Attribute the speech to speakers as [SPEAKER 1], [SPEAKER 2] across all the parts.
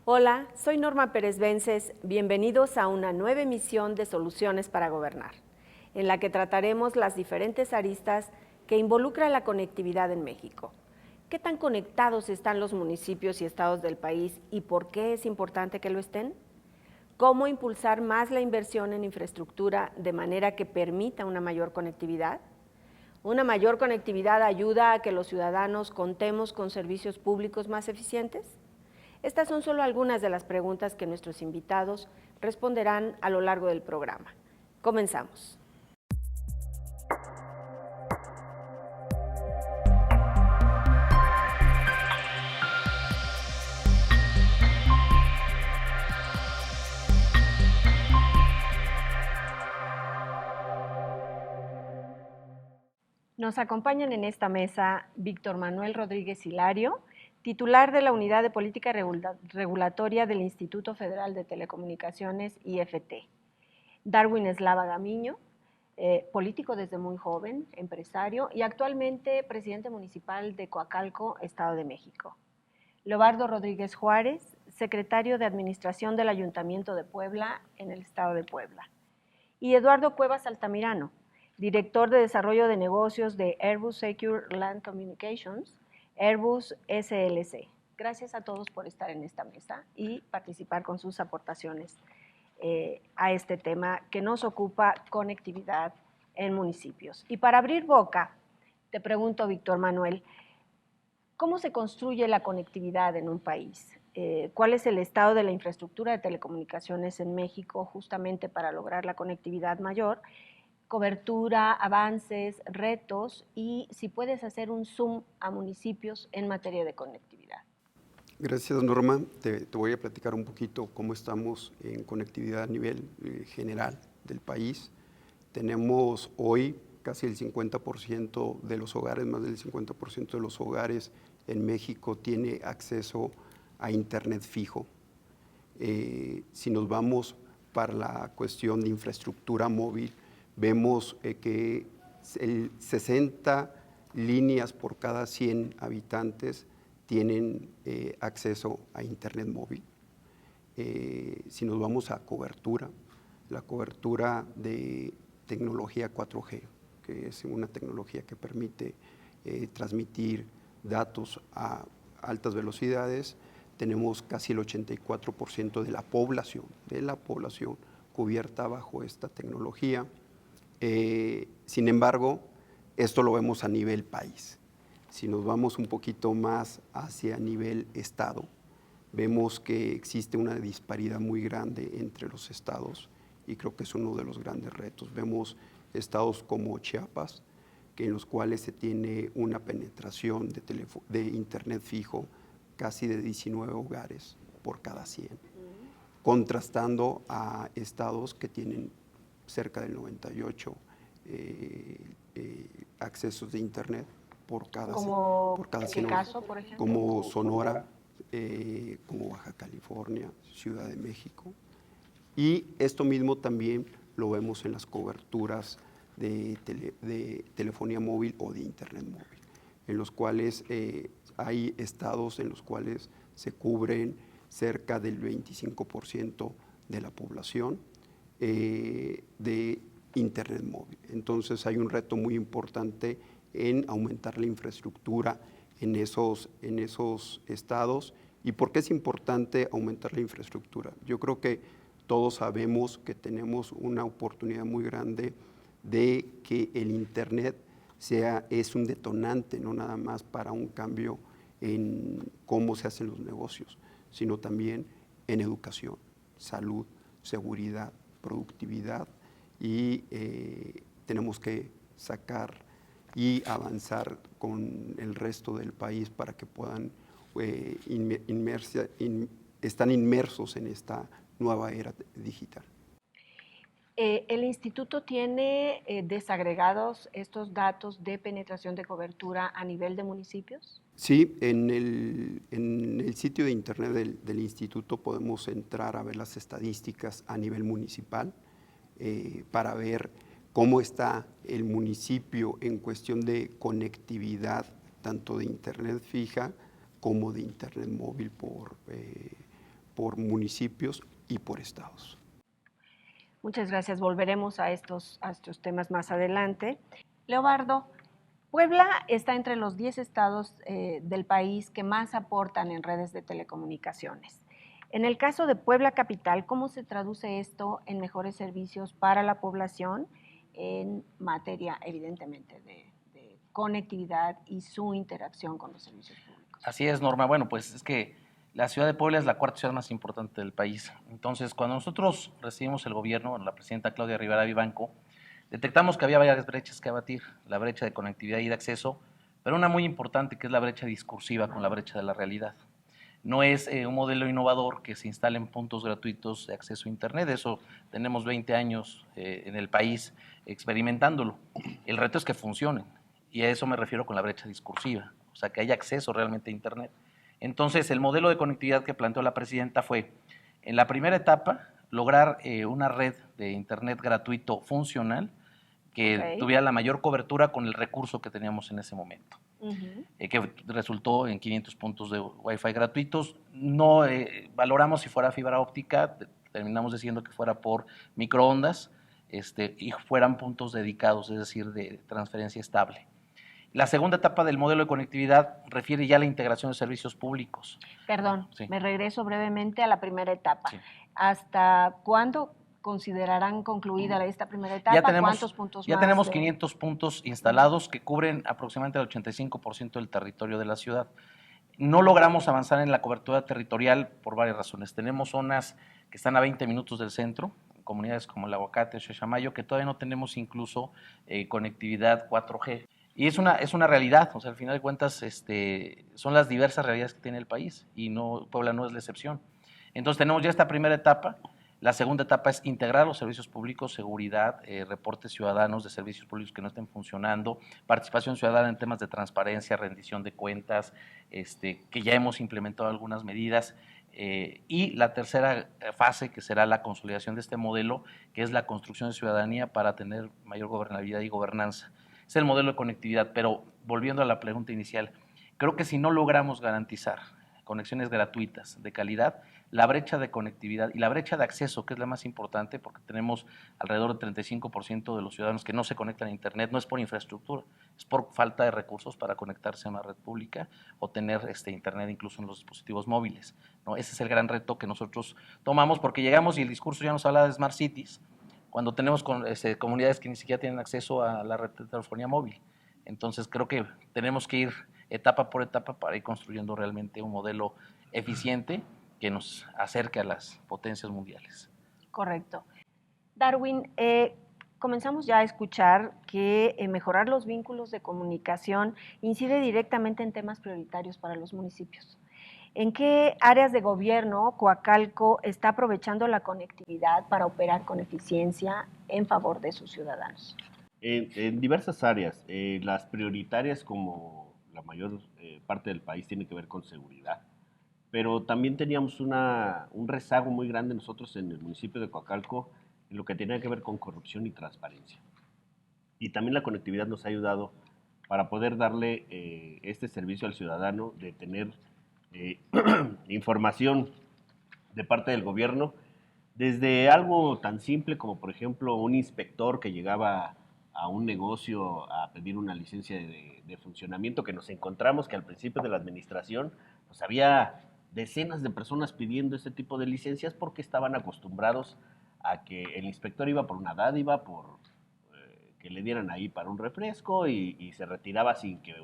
[SPEAKER 1] Hola, soy Norma Pérez Vences. Bienvenidos a una nueva emisión de Soluciones para Gobernar, en la que trataremos las diferentes aristas que involucra la conectividad en México. ¿Qué tan conectados están los municipios y estados del país y por qué es importante que lo estén? ¿Cómo impulsar más la inversión en infraestructura de manera que permita una mayor conectividad? ¿Una mayor conectividad ayuda a que los ciudadanos contemos con servicios públicos más eficientes? Estas son solo algunas de las preguntas que nuestros invitados responderán a lo largo del programa. Comenzamos. Nos acompañan en esta mesa Víctor Manuel Rodríguez Hilario, titular de la Unidad de Política Regulatoria del Instituto Federal de Telecomunicaciones, IFT. Darwin Eslava Gamiño, político desde muy joven, empresario y actualmente presidente municipal de Coacalco, Estado de México. Leobardo Rodríguez Juárez, secretario de Administración del Ayuntamiento de Puebla en el Estado de Puebla. Y Eduardo Cuevas Altamirano, director de Desarrollo de Negocios de Airbus Secure Land Communications, Airbus SLC. Gracias a todos por estar en esta mesa y participar con sus aportaciones a este tema que nos ocupa, conectividad en municipios. Y para abrir boca, te pregunto, Víctor Manuel, ¿cómo se construye la conectividad en un país? ¿Cuál es el estado de la infraestructura de telecomunicaciones en México justamente para lograr la conectividad mayor? Cobertura, avances, retos y si puedes hacer un zoom a municipios en materia de conectividad.
[SPEAKER 2] Gracias, Norma. Te voy a platicar un poquito cómo estamos en conectividad a nivel general del país. Tenemos hoy casi el 50% de los hogares, más del 50% de los hogares en México tiene acceso a Internet fijo. Si nos vamos para la cuestión de infraestructura móvil, vemos que el 60 líneas por cada 100 habitantes tienen acceso a Internet móvil. Si nos vamos a cobertura, la cobertura de tecnología 4G, que es una tecnología que permite transmitir datos a altas velocidades, tenemos casi el 84% de la población cubierta bajo esta tecnología. Sin embargo, esto lo vemos a nivel país. Si nos vamos un poquito más hacia nivel estado, vemos que existe una disparidad muy grande entre los estados y creo que es uno de los grandes retos. Vemos estados como Chiapas, en los cuales se tiene una penetración de Internet fijo casi de 19 hogares por cada 100, contrastando a estados que tienen cerca del 98 accesos de Internet por cada 100
[SPEAKER 1] caso, por ejemplo?
[SPEAKER 2] Como Sonora, como Baja California, Ciudad de México. Y esto mismo también lo vemos en las coberturas de telefonía móvil o de Internet móvil, en los cuales hay estados en los cuales se cubren cerca del 25% de la población de Internet móvil. Entonces hay un reto muy importante en aumentar la infraestructura en esos estados. ¿Y por qué es importante aumentar la infraestructura? Yo creo que todos sabemos que tenemos una oportunidad muy grande de que el Internet es un detonante, no nada más para un cambio en cómo se hacen los negocios, sino también en educación, salud, seguridad, productividad y tenemos que sacar y avanzar con el resto del país para que puedan están inmersos en esta nueva era digital.
[SPEAKER 1] ¿El instituto tiene desagregados estos datos de penetración de cobertura a nivel de municipios?
[SPEAKER 2] Sí, en el sitio de internet del instituto podemos entrar a ver las estadísticas a nivel municipal para ver cómo está el municipio en cuestión de conectividad, tanto de internet fija como de internet móvil por municipios y por estados.
[SPEAKER 1] Muchas gracias. Volveremos a estos temas más adelante. Leobardo, Puebla está entre los 10 estados del país que más aportan en redes de telecomunicaciones. En el caso de Puebla Capital, ¿cómo se traduce esto en mejores servicios para la población en materia, evidentemente, de conectividad y su interacción con los servicios públicos?
[SPEAKER 3] Así es, Norma. Bueno, pues es que la ciudad de Puebla es la cuarta ciudad más importante del país. Entonces, cuando nosotros recibimos el gobierno, la presidenta Claudia Rivera Vivanco, detectamos que había varias brechas que abatir, la brecha de conectividad y de acceso, pero una muy importante que es la brecha discursiva con la brecha de la realidad. No es un modelo innovador que se instale en puntos gratuitos de acceso a Internet, eso tenemos 20 años en el país experimentándolo. El reto es que funcionen, y a eso me refiero con la brecha discursiva, o sea, que haya acceso realmente a Internet. Entonces, el modelo de conectividad que planteó la presidenta fue, en la primera etapa, lograr una red de Internet gratuito funcional, que tuviera la mayor cobertura con el recurso que teníamos en ese momento, que resultó en 500 puntos de Wi-Fi gratuitos. No valoramos si fuera fibra óptica, terminamos diciendo que fuera por microondas y fueran puntos dedicados, es decir, de transferencia estable. La segunda etapa del modelo de conectividad refiere ya a la integración de servicios públicos.
[SPEAKER 1] Perdón, sí. Me regreso brevemente a la primera etapa. Sí. ¿Hasta cuándo considerarán concluida esta primera etapa?
[SPEAKER 3] ¿Cuántos puntos ya más? Ya tenemos 500 puntos instalados que cubren aproximadamente el 85% del territorio de la ciudad. No logramos avanzar en la cobertura territorial por varias razones. Tenemos zonas que están a 20 minutos del centro, comunidades como el Aguacate, Xochamayo, que todavía no tenemos incluso conectividad 4G. Y es una realidad, o sea, al final de cuentas son las diversas realidades que tiene el país y Puebla no es la excepción. Entonces tenemos ya esta primera etapa. La segunda etapa es integrar los servicios públicos, seguridad, reportes ciudadanos de servicios públicos que no estén funcionando, participación ciudadana en temas de transparencia, rendición de cuentas, que ya hemos implementado algunas medidas, y la tercera fase, que será la consolidación de este modelo, que es la construcción de ciudadanía para tener mayor gobernabilidad y gobernanza. Es el modelo de conectividad, pero volviendo a la pregunta inicial, creo que si no logramos garantizar conexiones gratuitas de calidad, la brecha de conectividad y la brecha de acceso, que es la más importante, porque tenemos alrededor del 35% de los ciudadanos que no se conectan a Internet, no es por infraestructura, es por falta de recursos para conectarse a una red pública o tener Internet incluso en los dispositivos móviles, ¿no? Ese es el gran reto que nosotros tomamos, porque llegamos y el discurso ya nos habla de Smart Cities, cuando tenemos comunidades que ni siquiera tienen acceso a la red de telefonía móvil. Entonces creo que tenemos que ir etapa por etapa para ir construyendo realmente un modelo eficiente que nos acerque a las potencias mundiales.
[SPEAKER 1] Correcto. Darwin, comenzamos ya a escuchar que mejorar los vínculos de comunicación incide directamente en temas prioritarios para los municipios. ¿En qué áreas de gobierno Coacalco está aprovechando la conectividad para operar con eficiencia en favor de sus ciudadanos?
[SPEAKER 4] En diversas áreas. Las prioritarias, como la mayor parte del país, tienen que ver con seguridad. Pero también teníamos un rezago muy grande nosotros en el municipio de Coacalco en lo que tenía que ver con corrupción y transparencia. Y también la conectividad nos ha ayudado para poder darle este servicio al ciudadano de tener información de parte del gobierno, desde algo tan simple como, por ejemplo, un inspector que llegaba a un negocio a pedir una licencia de funcionamiento, que nos encontramos que al principio de la administración pues había decenas de personas pidiendo este tipo de licencias porque estaban acostumbrados a que el inspector iba por una dádiva, por que le dieran ahí para un refresco y se retiraba sin que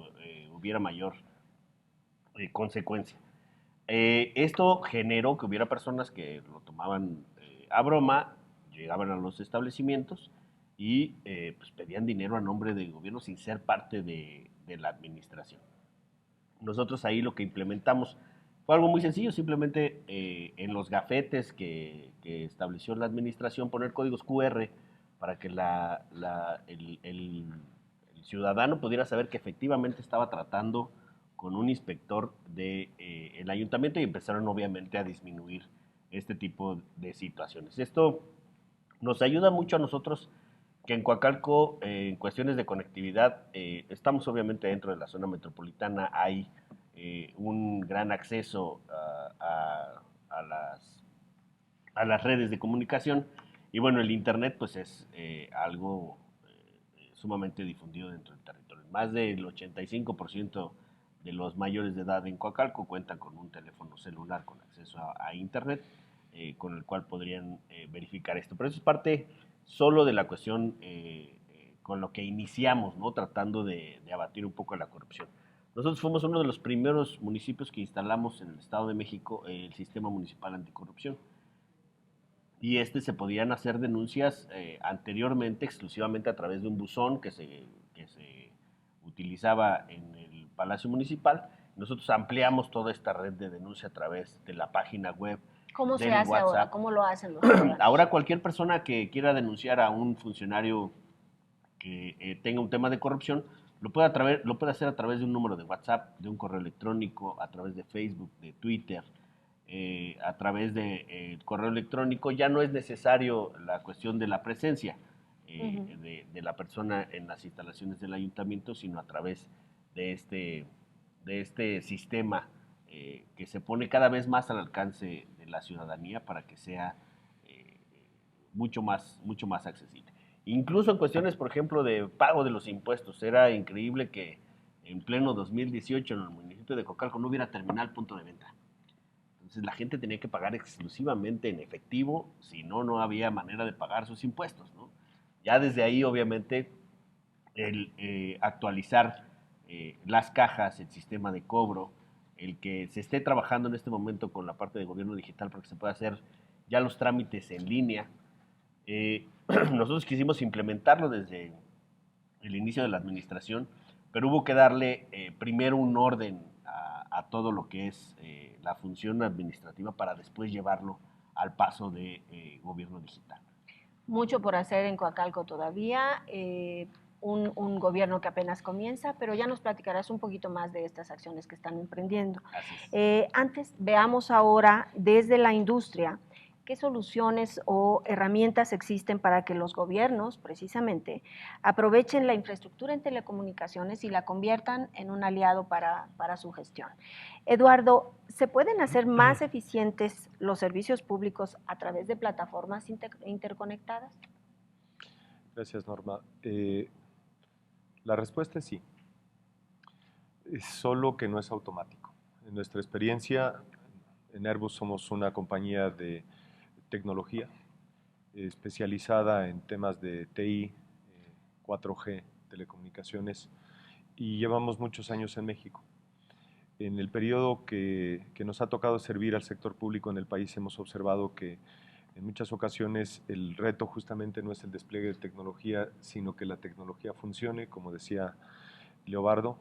[SPEAKER 4] hubiera mayor consecuencia. Esto generó que hubiera personas que lo tomaban a broma, llegaban a los establecimientos y pues pedían dinero a nombre del gobierno sin ser parte de la administración. Nosotros ahí lo que implementamos fue algo muy sencillo, simplemente en los gafetes que estableció la administración poner códigos QR para que el ciudadano pudiera saber que efectivamente estaba tratando con un inspector del ayuntamiento y empezaron obviamente a disminuir este tipo de situaciones. Esto nos ayuda mucho a nosotros que en Coacalco, en cuestiones de conectividad, estamos obviamente dentro de la zona metropolitana, hay un gran acceso a las redes de comunicación y bueno, el Internet pues es algo sumamente difundido dentro del territorio. Más del 85% de los mayores de edad en Coacalco cuentan con un teléfono celular con acceso a Internet, con el cual podrían verificar esto. Pero eso es parte solo de la cuestión con lo que iniciamos, ¿no? Tratando de abatir un poco la corrupción. Nosotros fuimos uno de los primeros municipios que instalamos en el Estado de México el sistema municipal anticorrupción. Y se podían hacer denuncias anteriormente exclusivamente a través de un buzón que se utilizaba en el Palacio Municipal. Nosotros ampliamos toda esta red de denuncia a través de la página web.
[SPEAKER 1] ¿Cómo se hace WhatsApp ahora? ¿Cómo lo hacen los ciudadanos?
[SPEAKER 4] Ahora cualquier persona que quiera denunciar a un funcionario que tenga un tema de corrupción, lo puede hacer a través de un número de WhatsApp, de un correo electrónico, a través de Facebook, de Twitter, a través de correo electrónico. Ya no es necesario la cuestión de la presencia de la persona en las instalaciones del ayuntamiento, sino a través de este sistema que se pone cada vez más al alcance de la ciudadanía para que sea mucho más accesible. Incluso en cuestiones, por ejemplo, de pago de los impuestos. Era increíble que en pleno 2018 en el municipio de Coacalco no hubiera terminal punto de venta. Entonces la gente tenía que pagar exclusivamente en efectivo, si no, no había manera de pagar sus impuestos, ¿no? Ya desde ahí, obviamente, el actualizar las cajas, el sistema de cobro, el que se esté trabajando en este momento con la parte de gobierno digital para que se pueda hacer ya los trámites en línea. Nosotros quisimos implementarlo desde el inicio de la administración, pero hubo que darle primero un orden a todo lo que es la función administrativa para después llevarlo al paso de gobierno digital.
[SPEAKER 1] Mucho por hacer en Coacalco todavía, un gobierno que apenas comienza, pero ya nos platicarás un poquito más de estas acciones que están emprendiendo. Antes, veamos ahora desde la industria, ¿qué soluciones o herramientas existen para que los gobiernos, precisamente, aprovechen la infraestructura en telecomunicaciones y la conviertan en un aliado para su gestión? Eduardo, ¿se pueden hacer más eficientes los servicios públicos a través de plataformas interconectadas?
[SPEAKER 5] Gracias, Norma. La respuesta es sí, solo que no es automático. En nuestra experiencia, en Airbus somos una compañía de tecnología especializada en temas de TI, 4G, telecomunicaciones, y llevamos muchos años en México. En el periodo que nos ha tocado servir al sector público en el país, hemos observado que en muchas ocasiones el reto justamente no es el despliegue de tecnología, sino que la tecnología funcione, como decía Leobardo.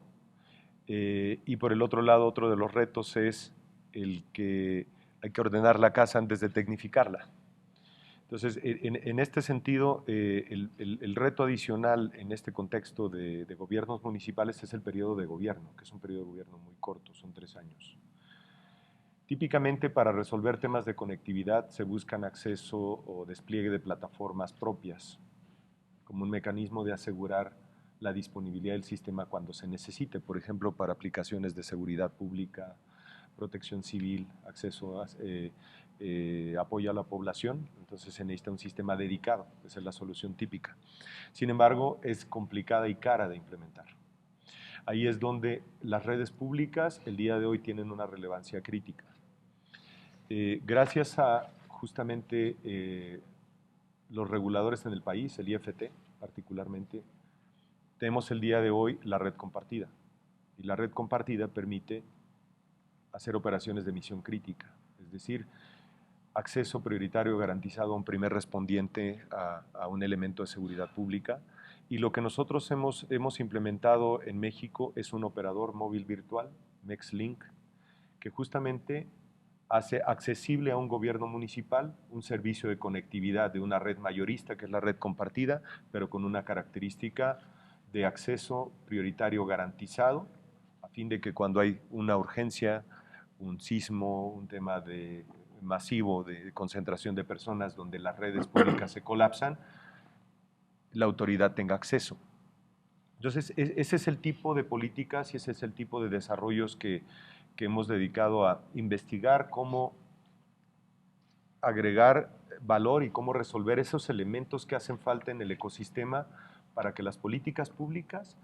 [SPEAKER 5] Y por el otro lado, otro de los retos es el que hay que ordenar la casa antes de tecnificarla. Entonces, en este sentido, el reto adicional en este contexto de gobiernos municipales es el periodo de gobierno, que es un periodo de gobierno muy corto, son 3 años. Típicamente, para resolver temas de conectividad se buscan acceso o despliegue de plataformas propias, como un mecanismo de asegurar la disponibilidad del sistema cuando se necesite, por ejemplo, para aplicaciones de seguridad pública, protección civil, acceso a apoyo a la población. Entonces se necesita un sistema dedicado, esa es la solución típica. Sin embargo, es complicada y cara de implementar. Ahí es donde las redes públicas el día de hoy tienen una relevancia crítica. Gracias a justamente los reguladores en el país, el IFT particularmente, tenemos el día de hoy la red compartida. Y la red compartida permite hacer operaciones de misión crítica, es decir, acceso prioritario garantizado a un primer respondiente a un elemento de seguridad pública. Y lo que nosotros hemos implementado en México es un operador móvil virtual, MexLink, que justamente hace accesible a un gobierno municipal un servicio de conectividad de una red mayorista, que es la red compartida, pero con una característica de acceso prioritario garantizado, a fin de que cuando hay una urgencia, un sismo, un tema masivo de concentración de personas donde las redes públicas se colapsan, la autoridad tenga acceso. Entonces, ese es el tipo de políticas y ese es el tipo de desarrollos que hemos dedicado a investigar cómo agregar valor y cómo resolver esos elementos que hacen falta en el ecosistema para que las políticas públicas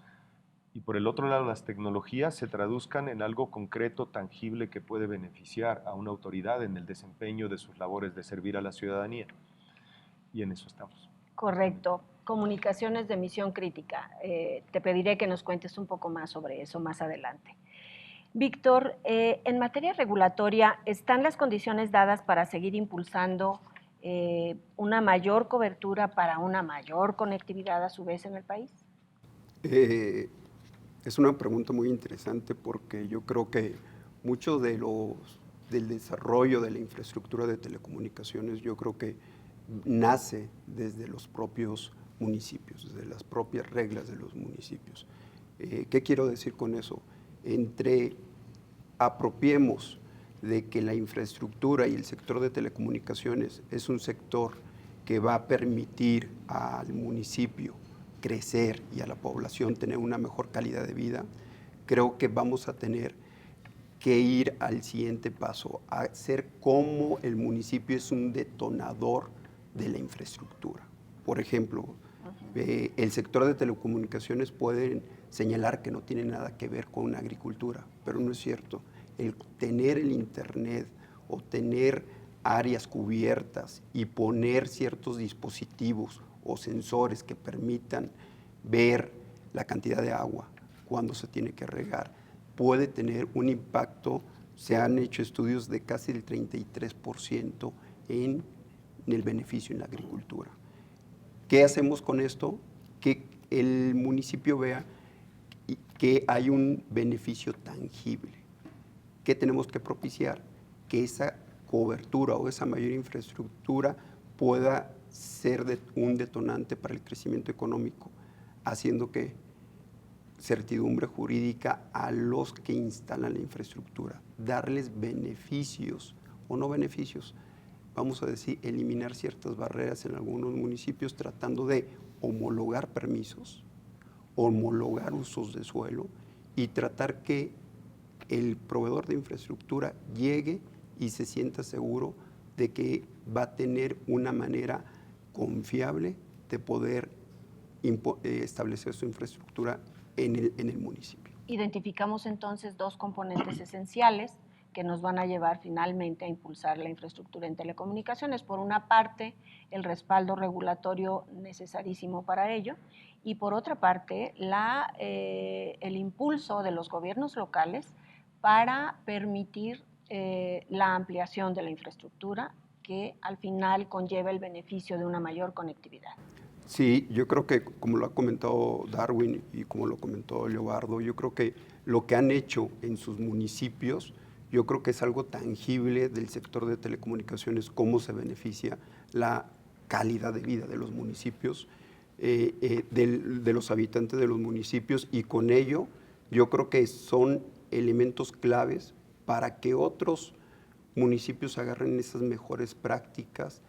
[SPEAKER 5] y por el otro lado las tecnologías se traduzcan en algo concreto, tangible, que puede beneficiar a una autoridad en el desempeño de sus labores de servir a la ciudadanía. Y en eso estamos.
[SPEAKER 1] Correcto. Comunicaciones de misión crítica. Te pediré que nos cuentes un poco más sobre eso más adelante. Víctor, en materia regulatoria, ¿están las condiciones dadas para seguir impulsando una mayor cobertura para una mayor conectividad a su vez en el país?
[SPEAKER 2] Es una pregunta muy interesante porque yo creo que mucho del desarrollo de la infraestructura de telecomunicaciones, yo creo que nace desde los propios municipios, desde las propias reglas de los municipios. ¿Qué quiero decir con eso? Entre apropiemos de que la infraestructura y el sector de telecomunicaciones es un sector que va a permitir al municipio crecer y a la población tener una mejor calidad de vida, creo que vamos a tener que ir al siguiente paso, a hacer como el municipio es un detonador de la infraestructura. Por ejemplo, el sector de telecomunicaciones pueden señalar que no tiene nada que ver con una agricultura, pero no es cierto. El tener el internet o tener áreas cubiertas y poner ciertos dispositivos o sensores que permitan ver la cantidad de agua cuando se tiene que regar, puede tener un impacto. Se han hecho estudios de casi el 33% en el beneficio en la agricultura. ¿Qué hacemos con esto? Que el municipio vea que hay un beneficio tangible. ¿Qué tenemos que propiciar? Que esa cobertura o esa mayor infraestructura pueda ser un detonante para el crecimiento económico, haciendo que certidumbre jurídica a los que instalan la infraestructura, darles beneficios o no beneficios, vamos a decir, eliminar ciertas barreras en algunos municipios tratando de homologar permisos, homologar usos de suelo y tratar que el proveedor de infraestructura llegue y se sienta seguro de que va a tener una manera confiable de poder establecer su infraestructura en el municipio.
[SPEAKER 1] Identificamos entonces dos componentes esenciales que nos van a llevar finalmente a impulsar la infraestructura en telecomunicaciones. Por una parte, el respaldo regulatorio necesarísimo para ello, y por otra parte, el impulso de los gobiernos locales para permitir la ampliación de la infraestructura que al final conlleva el beneficio de una mayor conectividad.
[SPEAKER 2] Sí, yo creo que como lo ha comentado Darwin y como lo comentó Leobardo, yo creo que lo que han hecho en sus municipios, yo creo que es algo tangible del sector de telecomunicaciones, cómo se beneficia la calidad de vida de los municipios, de los habitantes de los municipios, y con ello yo creo que son elementos claves para que otros municipios agarren esas mejores prácticas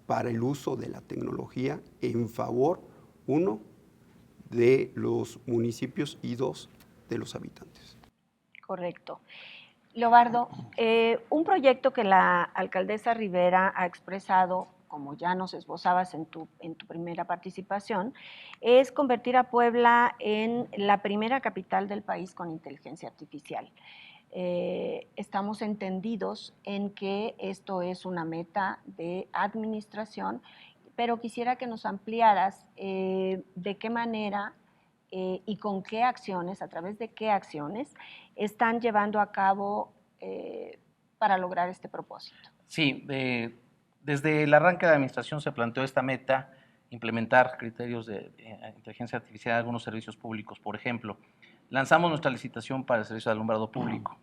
[SPEAKER 2] para el uso de la tecnología en favor, uno, de los municipios y dos, de los habitantes.
[SPEAKER 1] Correcto. Leobardo, un proyecto que la alcaldesa Rivera ha expresado, como ya nos esbozabas en tu primera participación, es convertir a Puebla en la primera capital del país con inteligencia artificial. Estamos entendidos en que esto es una meta de administración, pero quisiera que nos ampliaras de qué manera y con qué acciones, a través de qué acciones están llevando a cabo para lograr este propósito.
[SPEAKER 3] Sí, desde el arranque de la administración se planteó esta meta, implementar criterios de inteligencia artificial en algunos servicios públicos. Por ejemplo, lanzamos nuestra licitación para el servicio de alumbrado público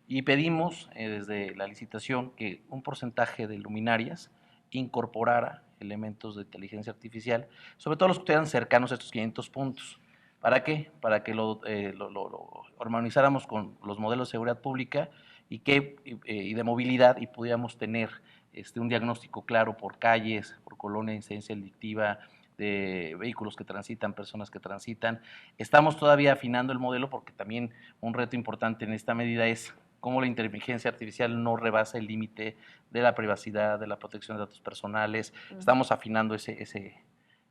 [SPEAKER 3] y pedimos desde la licitación que un porcentaje de luminarias incorporara elementos de inteligencia artificial, sobre todo los que estuvieran cercanos a estos 500 puntos. ¿Para qué? Para que lo armonizáramos con los modelos de seguridad pública y de movilidad y pudiéramos tener un diagnóstico claro por calles, por colonia de incidencia delictiva, de vehículos que transitan, personas que transitan. Estamos todavía afinando el modelo porque también un reto importante en esta medida es cómo la inteligencia artificial no rebasa el límite de la privacidad, de la protección de datos personales. Estamos afinando ese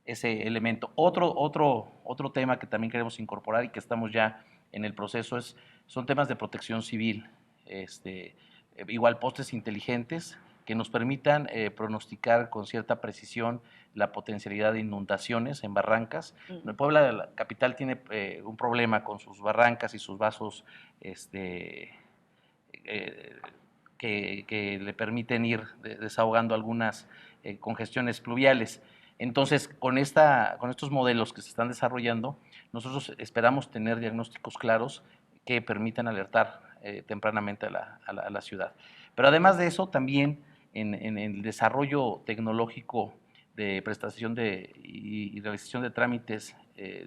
[SPEAKER 3] elemento. Otro tema que también queremos incorporar y que estamos ya en el proceso son temas de protección civil. Igual postes inteligentes que nos permitan pronosticar con cierta precisión la potencialidad de inundaciones en barrancas. Puebla, la capital, tiene un problema con sus barrancas y sus vasos que le permiten ir desahogando algunas congestiones pluviales. Entonces, con estos modelos que se están desarrollando, nosotros esperamos tener diagnósticos claros que permitan alertar tempranamente a la ciudad. Pero además de eso, también en el desarrollo tecnológico de prestación y realización de trámites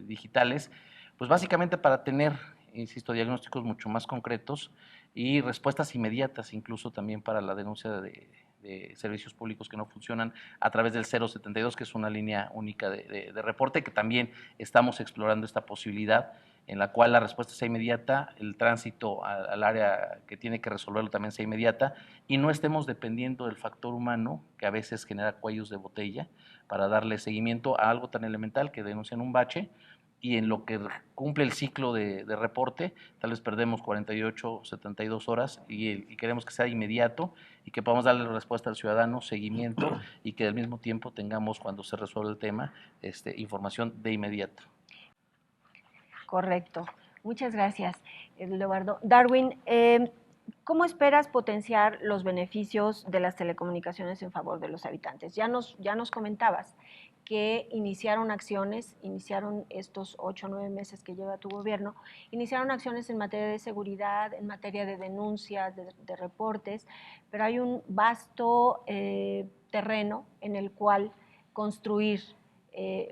[SPEAKER 3] digitales, pues básicamente para tener, insisto, diagnósticos mucho más concretos y respuestas inmediatas, incluso también para la denuncia de servicios públicos que no funcionan a través del 072, que es una línea única de reporte, que también estamos explorando esta posibilidad en la cual la respuesta sea inmediata, el tránsito al área que tiene que resolverlo también sea inmediata y no estemos dependiendo del factor humano que a veces genera cuellos de botella para darle seguimiento a algo tan elemental que denuncian un bache y en lo que cumple el ciclo de reporte, tal vez perdemos 48, 72 horas y queremos que sea inmediato y que podamos darle respuesta al ciudadano, seguimiento y que al mismo tiempo tengamos, cuando se resuelve el tema, información de inmediato.
[SPEAKER 1] Correcto. Muchas gracias, Leobardo. Darwin, ¿cómo esperas potenciar los beneficios de las telecomunicaciones en favor de los habitantes? Ya nos comentabas que iniciaron estos 8 o 9 meses que lleva tu gobierno, iniciaron acciones en materia de seguridad, en materia de denuncias, de reportes, pero hay un vasto terreno en el cual construir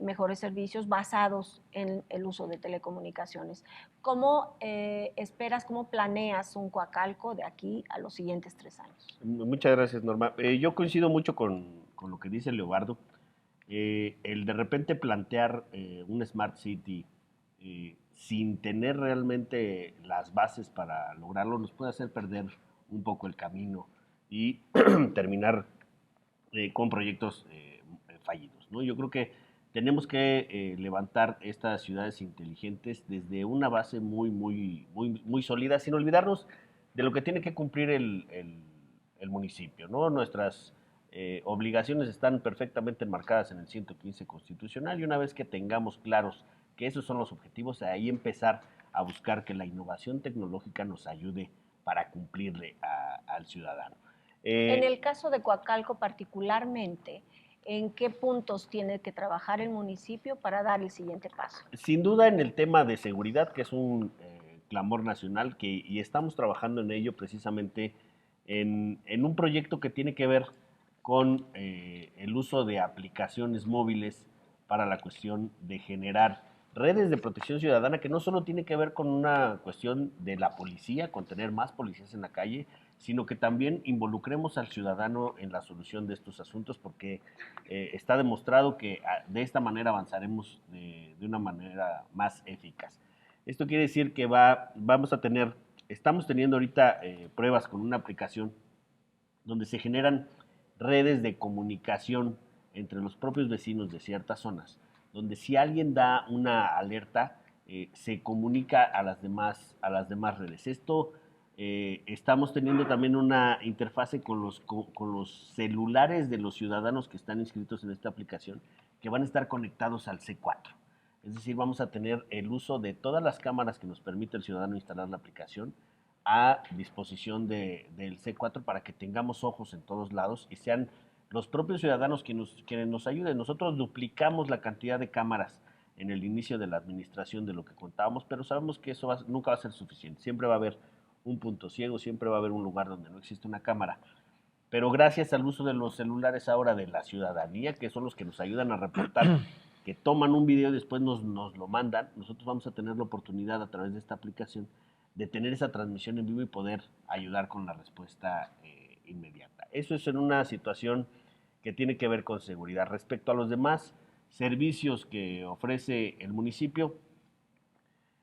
[SPEAKER 1] mejores servicios basados en el uso de telecomunicaciones. ¿Cómo esperas, cómo planeas un Coacalco de aquí a los siguientes 3 años?
[SPEAKER 4] Muchas gracias, Norma. Yo coincido mucho con lo que dice Leobardo. El de repente plantear un Smart City sin tener realmente las bases para lograrlo nos puede hacer perder un poco el camino y terminar con proyectos fallidos, ¿no? Yo creo que tenemos que levantar estas ciudades inteligentes desde una base muy sólida, sin olvidarnos de lo que tiene que cumplir el municipio, ¿no? Nuestras obligaciones están perfectamente enmarcadas en el 115 constitucional y una vez que tengamos claros que esos son los objetivos, ahí empezar a buscar que la innovación tecnológica nos ayude para cumplirle al ciudadano.
[SPEAKER 1] En el caso de Coacalco particularmente, ¿en qué puntos tiene que trabajar el municipio para dar el siguiente paso?
[SPEAKER 4] Sin duda en el tema de seguridad, que es un clamor nacional, y estamos trabajando en ello precisamente en un proyecto que tiene que ver con el uso de aplicaciones móviles para la cuestión de generar redes de protección ciudadana, que no solo tiene que ver con una cuestión de la policía, con tener más policías en la calle, sino que también involucremos al ciudadano en la solución de estos asuntos, porque está demostrado que de esta manera avanzaremos de una manera más eficaz. Esto quiere decir que estamos teniendo ahorita pruebas con una aplicación donde se generan redes de comunicación entre los propios vecinos de ciertas zonas, donde si alguien da una alerta, se comunica a las demás redes. Esto estamos teniendo también una interfase con los celulares de los ciudadanos que están inscritos en esta aplicación, que van a estar conectados al C4. Es decir, vamos a tener el uso de todas las cámaras que nos permite el ciudadano instalar la aplicación a disposición del C4 para que tengamos ojos en todos lados y sean los propios ciudadanos quienes nos ayuden. Nosotros duplicamos la cantidad de cámaras en el inicio de la administración de lo que contábamos, pero sabemos que eso nunca va a ser suficiente. Siempre va a haber un punto ciego, siempre va a haber un lugar donde no existe una cámara. Pero gracias al uso de los celulares ahora de la ciudadanía, que son los que nos ayudan a reportar que toman un video y después nos lo mandan, nosotros vamos a tener la oportunidad a través de esta aplicación de tener esa transmisión en vivo y poder ayudar con la respuesta inmediata. Eso es en una situación que tiene que ver con seguridad. Respecto a los demás servicios que ofrece el municipio,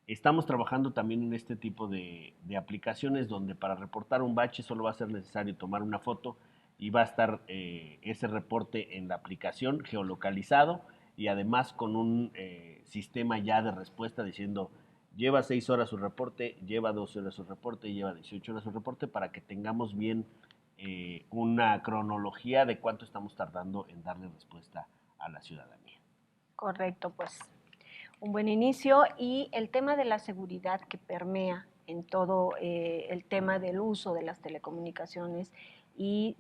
[SPEAKER 4] estamos trabajando también en este tipo de aplicaciones donde para reportar un bache solo va a ser necesario tomar una foto y va a estar ese reporte en la aplicación geolocalizado y además con un sistema ya de respuesta diciendo lleva 6 horas su reporte, lleva 12 horas su reporte, lleva 18 horas su reporte, para que tengamos bien una cronología de cuánto estamos tardando en darle respuesta a la ciudadanía.
[SPEAKER 1] Correcto, pues un buen inicio. Y el tema de la seguridad que permea en todo el tema del uso de las telecomunicaciones y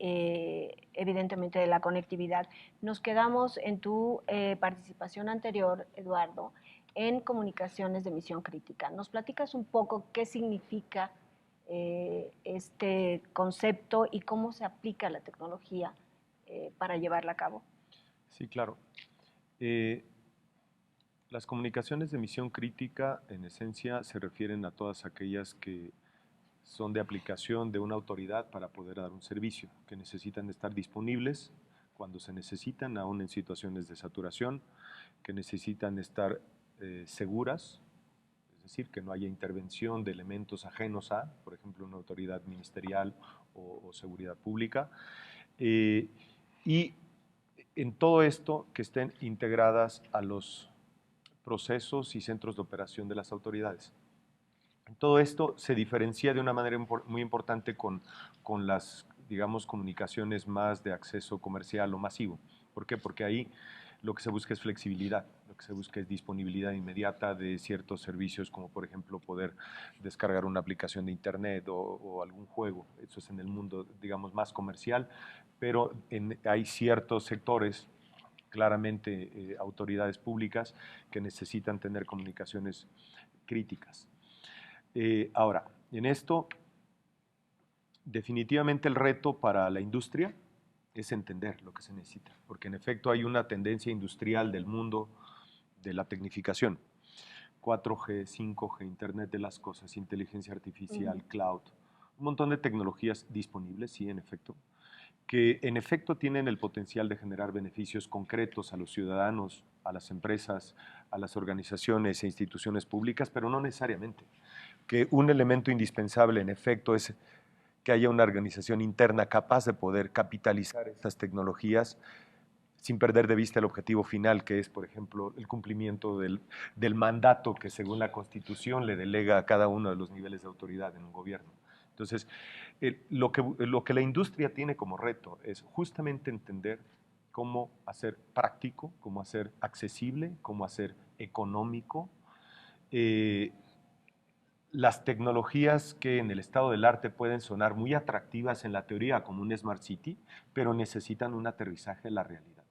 [SPEAKER 1] evidentemente de la conectividad. Nos quedamos en tu participación anterior, Eduardo, en comunicaciones de misión crítica. ¿Nos platicas un poco qué significa este concepto y cómo se aplica la tecnología para llevarla a cabo?
[SPEAKER 5] Sí, claro. Las comunicaciones de misión crítica, en esencia, se refieren a todas aquellas que son de aplicación de una autoridad para poder dar un servicio, que necesitan estar disponibles cuando se necesitan, aún en situaciones de saturación, que necesitan estar seguras, es decir, que no haya intervención de elementos ajenos a, por ejemplo, una autoridad ministerial o seguridad pública, y en todo esto que estén integradas a los procesos y centros de operación de las autoridades. Todo esto se diferencia de una manera muy importante con las, digamos, comunicaciones más de acceso comercial o masivo. ¿Por qué? Porque ahí lo que se busca es flexibilidad, lo que se busca es disponibilidad inmediata de ciertos servicios, como por ejemplo poder descargar una aplicación de internet o algún juego. Eso es en el mundo, digamos, más comercial, pero hay ciertos sectores, claramente autoridades públicas, que necesitan tener comunicaciones críticas. Ahora, en esto, definitivamente el reto para la industria es entender lo que se necesita, porque en efecto hay una tendencia industrial del mundo de la tecnificación. 4G, 5G, Internet de las cosas, inteligencia artificial, cloud, un montón de tecnologías disponibles, sí, en efecto, que en efecto tienen el potencial de generar beneficios concretos a los ciudadanos, a las empresas, a las organizaciones e instituciones públicas, pero no necesariamente. Que un elemento indispensable, en efecto, es que haya una organización interna capaz de poder capitalizar estas tecnologías sin perder de vista el objetivo final, que es, por ejemplo, el cumplimiento del mandato que según la Constitución le delega a cada uno de los niveles de autoridad en un gobierno. Entonces, lo que la industria tiene como reto es justamente entender cómo hacer práctico, cómo hacer accesible, cómo hacer económico las tecnologías que en el estado del arte pueden sonar muy atractivas en la teoría como un Smart City, pero necesitan un aterrizaje en la realidad.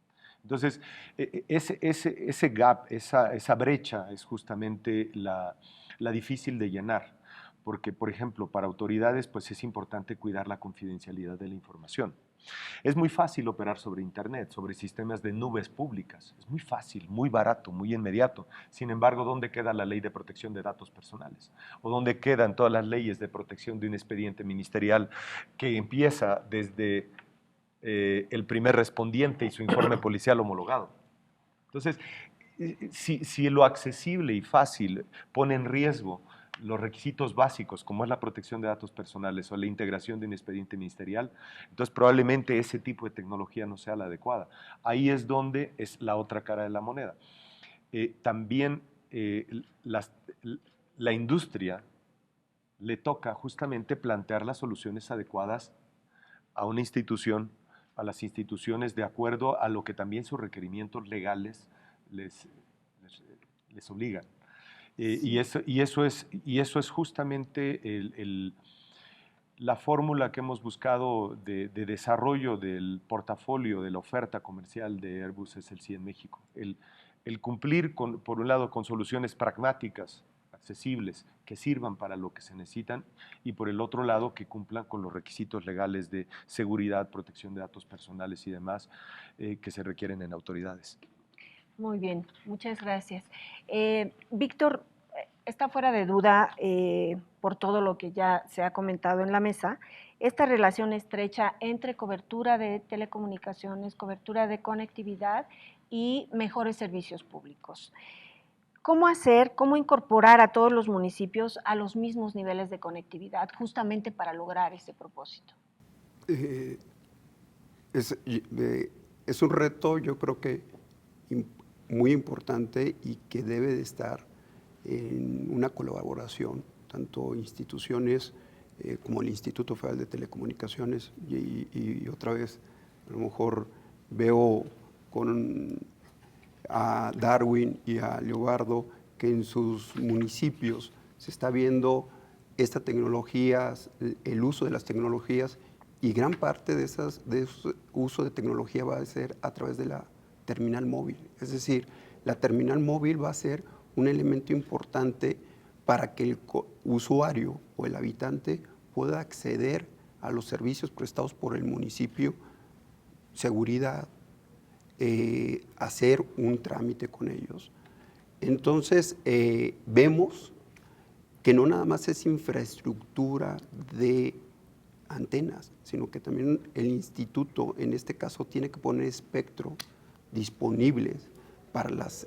[SPEAKER 5] Entonces, ese gap, esa brecha es justamente la difícil de llenar, porque, por ejemplo, para autoridades pues es importante cuidar la confidencialidad de la información. Es muy fácil operar sobre Internet, sobre sistemas de nubes públicas. Es muy fácil, muy barato, muy inmediato. Sin embargo, ¿dónde queda la ley de protección de datos personales? ¿O dónde quedan todas las leyes de protección de un expediente ministerial que empieza desde el primer respondiente y su informe policial homologado? Entonces, si lo accesible y fácil pone en riesgo los requisitos básicos, como es la protección de datos personales o la integración de un expediente ministerial, entonces probablemente ese tipo de tecnología no sea la adecuada. Ahí es donde es la otra cara de la moneda. También la industria le toca justamente plantear las soluciones adecuadas a una institución, a las instituciones, de acuerdo a lo que también sus requerimientos legales les obligan. Y eso es justamente la fórmula que hemos buscado de desarrollo del portafolio de la oferta comercial de Airbus SLC en México. El cumplir, por un lado, con soluciones pragmáticas, accesibles, que sirvan para lo que se necesitan, y por el otro lado, que cumplan con los requisitos legales de seguridad, protección de datos personales y demás que se requieren en autoridades.
[SPEAKER 1] Muy bien, muchas gracias. Víctor, está fuera de duda, por todo lo que ya se ha comentado en la mesa, esta relación estrecha entre cobertura de telecomunicaciones, cobertura de conectividad y mejores servicios públicos. ¿Cómo hacer, cómo incorporar a todos los municipios a los mismos niveles de conectividad justamente para lograr ese propósito?
[SPEAKER 2] Eh, es un reto, yo creo que muy importante y que debe de estar en una colaboración, tanto instituciones como el Instituto Federal de Telecomunicaciones y otra vez, a lo mejor veo a Darwin y a Leobardo que en sus municipios se está viendo esta tecnología, el uso de las tecnologías, y gran parte de ese uso de tecnología va a ser a través de la terminal móvil. Es decir, la terminal móvil va a ser un elemento importante para que el usuario o el habitante pueda acceder a los servicios prestados por el municipio, seguridad, hacer un trámite con ellos. Entonces, vemos que no nada más es infraestructura de antenas, sino que también el instituto, en este caso, tiene que poner espectro disponibles para las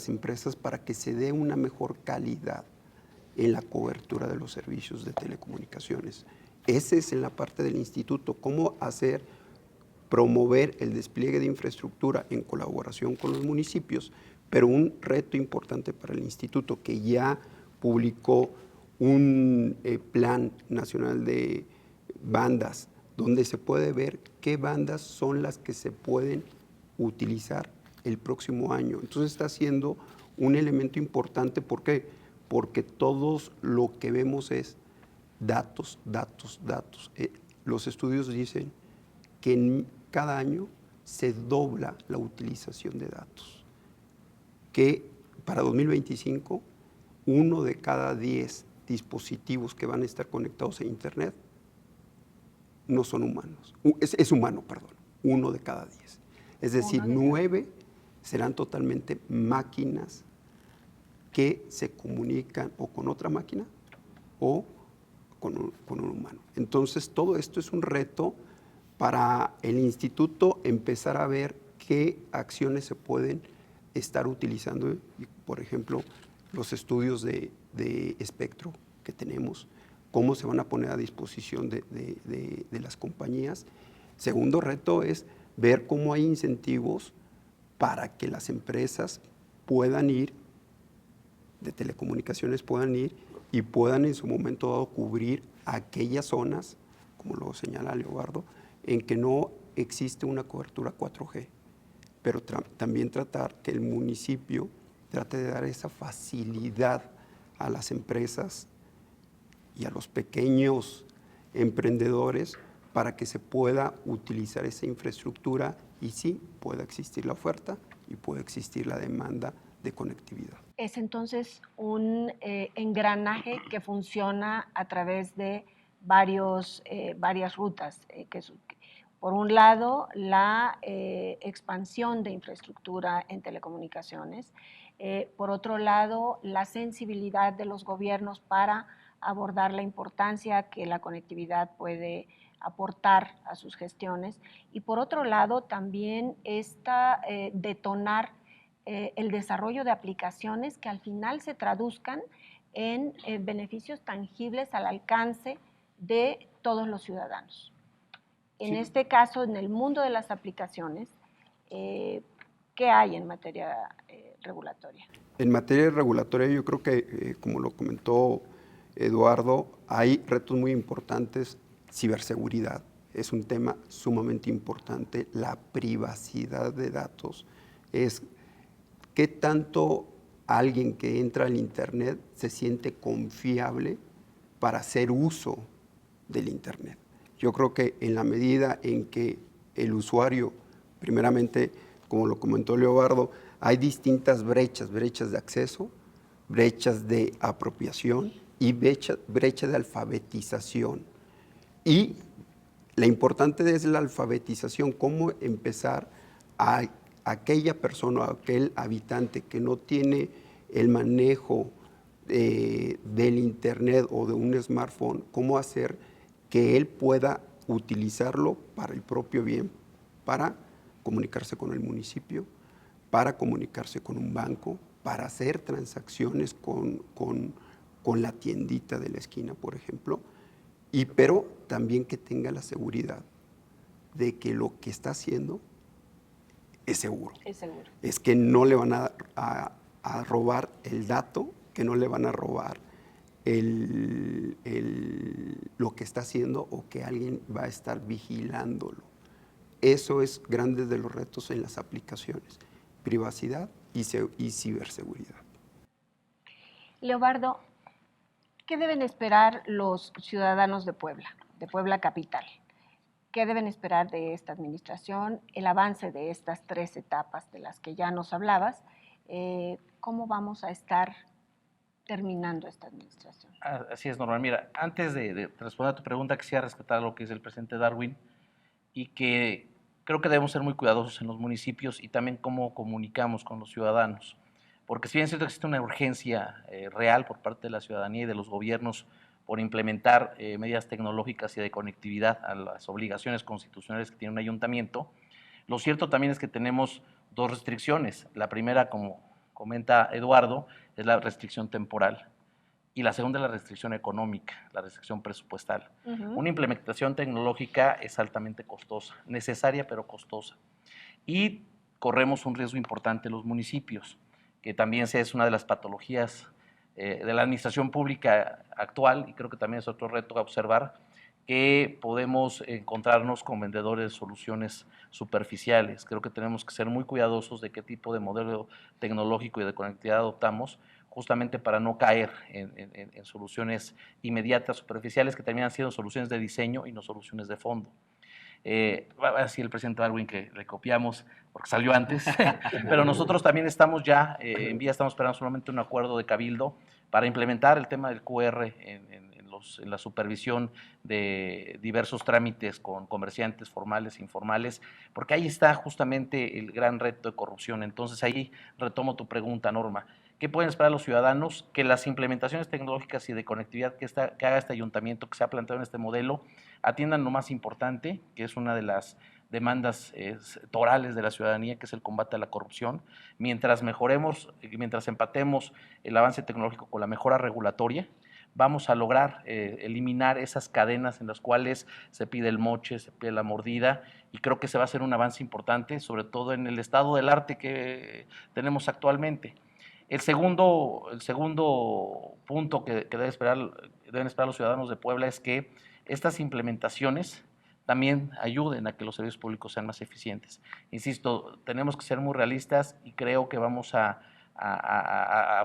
[SPEAKER 2] empresas para que se dé una mejor calidad en la cobertura de los servicios de telecomunicaciones. Ese es en la parte del instituto, cómo promover el despliegue de infraestructura en colaboración con los municipios, pero un reto importante para el instituto que ya publicó un plan nacional de bandas, donde se puede ver qué bandas son las que se pueden utilizar el próximo año. Entonces está siendo un elemento importante. ¿Por qué? Porque todos lo que vemos es datos, datos, datos. Los estudios dicen que cada año se dobla la utilización de datos, que para 2025 1 de cada 10 dispositivos que van a estar conectados a Internet no son humanos, es humano, perdón, 1 de cada 10. Es decir, 9 serán totalmente máquinas que se comunican o con otra máquina o con un humano. Entonces, todo esto es un reto para el instituto empezar a ver qué acciones se pueden estar utilizando. Por ejemplo, los estudios de espectro que tenemos, cómo se van a poner a disposición de las compañías. Segundo reto es ver cómo hay incentivos para que las empresas puedan ir, de telecomunicaciones puedan ir y puedan en su momento dado cubrir aquellas zonas, como lo señala Leobardo, en que no existe una cobertura 4G, pero también tratar que el municipio trate de dar esa facilidad a las empresas y a los pequeños emprendedores para que se pueda utilizar esa infraestructura y sí pueda existir la oferta y pueda existir la demanda de conectividad.
[SPEAKER 1] Es entonces un engranaje que funciona a través de varias rutas. Por un lado, la expansión de infraestructura en telecomunicaciones. Por otro lado, la sensibilidad de los gobiernos para abordar la importancia que la conectividad puede aportar a sus gestiones. Y por otro lado, también detonar el desarrollo de aplicaciones que al final se traduzcan en beneficios tangibles al alcance de todos los ciudadanos. En este caso, en el mundo de las aplicaciones, ¿qué hay en materia regulatoria?
[SPEAKER 2] En materia regulatoria, yo creo que, como lo comentó Eduardo, hay retos muy importantes. Ciberseguridad es un tema sumamente importante. La privacidad de datos es qué tanto alguien que entra al Internet se siente confiable para hacer uso del Internet. Yo creo que en la medida en que el usuario, primeramente, como lo comentó Leobardo, hay distintas brechas de acceso, brechas de apropiación y brecha de alfabetización. Y la importante es la alfabetización, cómo empezar a aquella persona, aquel habitante que no tiene el manejo del internet o de un smartphone, cómo hacer que él pueda utilizarlo para el propio bien, para comunicarse con el municipio, para comunicarse con un banco, para hacer transacciones con la tiendita de la esquina, por ejemplo, pero también que tenga la seguridad de que lo que está haciendo es seguro.
[SPEAKER 1] Es seguro.
[SPEAKER 2] Es que no le van a robar el dato, que no le van a robar lo que está haciendo o que alguien va a estar vigilándolo. Eso es grande de los retos en las aplicaciones, privacidad y ciberseguridad.
[SPEAKER 1] Leobardo, ¿qué deben esperar los ciudadanos de Puebla capital? ¿Qué deben esperar de esta administración? El avance de estas 3 etapas de las que ya nos hablabas. ¿Cómo vamos a estar terminando esta administración?
[SPEAKER 3] Así es, Norma. Mira, antes de responder a tu pregunta, quisiera rescatar lo que es el presidente Darwin y que creo que debemos ser muy cuidadosos en los municipios y también cómo comunicamos con los ciudadanos. Porque si bien es cierto que existe una urgencia real por parte de la ciudadanía y de los gobiernos por implementar medidas tecnológicas y de conectividad a las obligaciones constitucionales que tiene un ayuntamiento, lo cierto también es que tenemos 2 restricciones. La primera, como comenta Eduardo, es la restricción temporal y la segunda es la restricción económica, la restricción presupuestal. Una implementación tecnológica es altamente costosa, necesaria pero costosa. Y corremos un riesgo importante en los municipios, que también es una de las patologías de la administración pública actual, y creo que también es otro reto a observar, que podemos encontrarnos con vendedores de soluciones superficiales. Creo que tenemos que ser muy cuidadosos de qué tipo de modelo tecnológico y de conectividad adoptamos, justamente para no caer en soluciones inmediatas, superficiales, que terminan siendo soluciones de diseño y no soluciones de fondo. Así el presidente Darwin, que le copiamos porque salió antes, pero nosotros también estamos ya en vía, estamos esperando solamente un acuerdo de cabildo para implementar el tema del QR en la supervisión de diversos trámites con comerciantes formales e informales, porque ahí está justamente el gran reto de corrupción. Entonces ahí retomo tu pregunta, Norma. ¿Qué pueden esperar los ciudadanos? Que las implementaciones tecnológicas y de conectividad que haga este ayuntamiento, que se ha planteado en este modelo, atiendan lo más importante, que es una de las demandas torales de la ciudadanía, que es el combate a la corrupción. Mientras mejoremos, mientras empatemos el avance tecnológico con la mejora regulatoria, vamos a lograr eliminar esas cadenas en las cuales se pide el moche, se pide la mordida, y creo que se va a hacer un avance importante, sobre todo en el estado del arte que tenemos actualmente. El segundo punto que deben esperar los ciudadanos de Puebla es que estas implementaciones también ayuden a que los servicios públicos sean más eficientes. Insisto, tenemos que ser muy realistas y creo que vamos a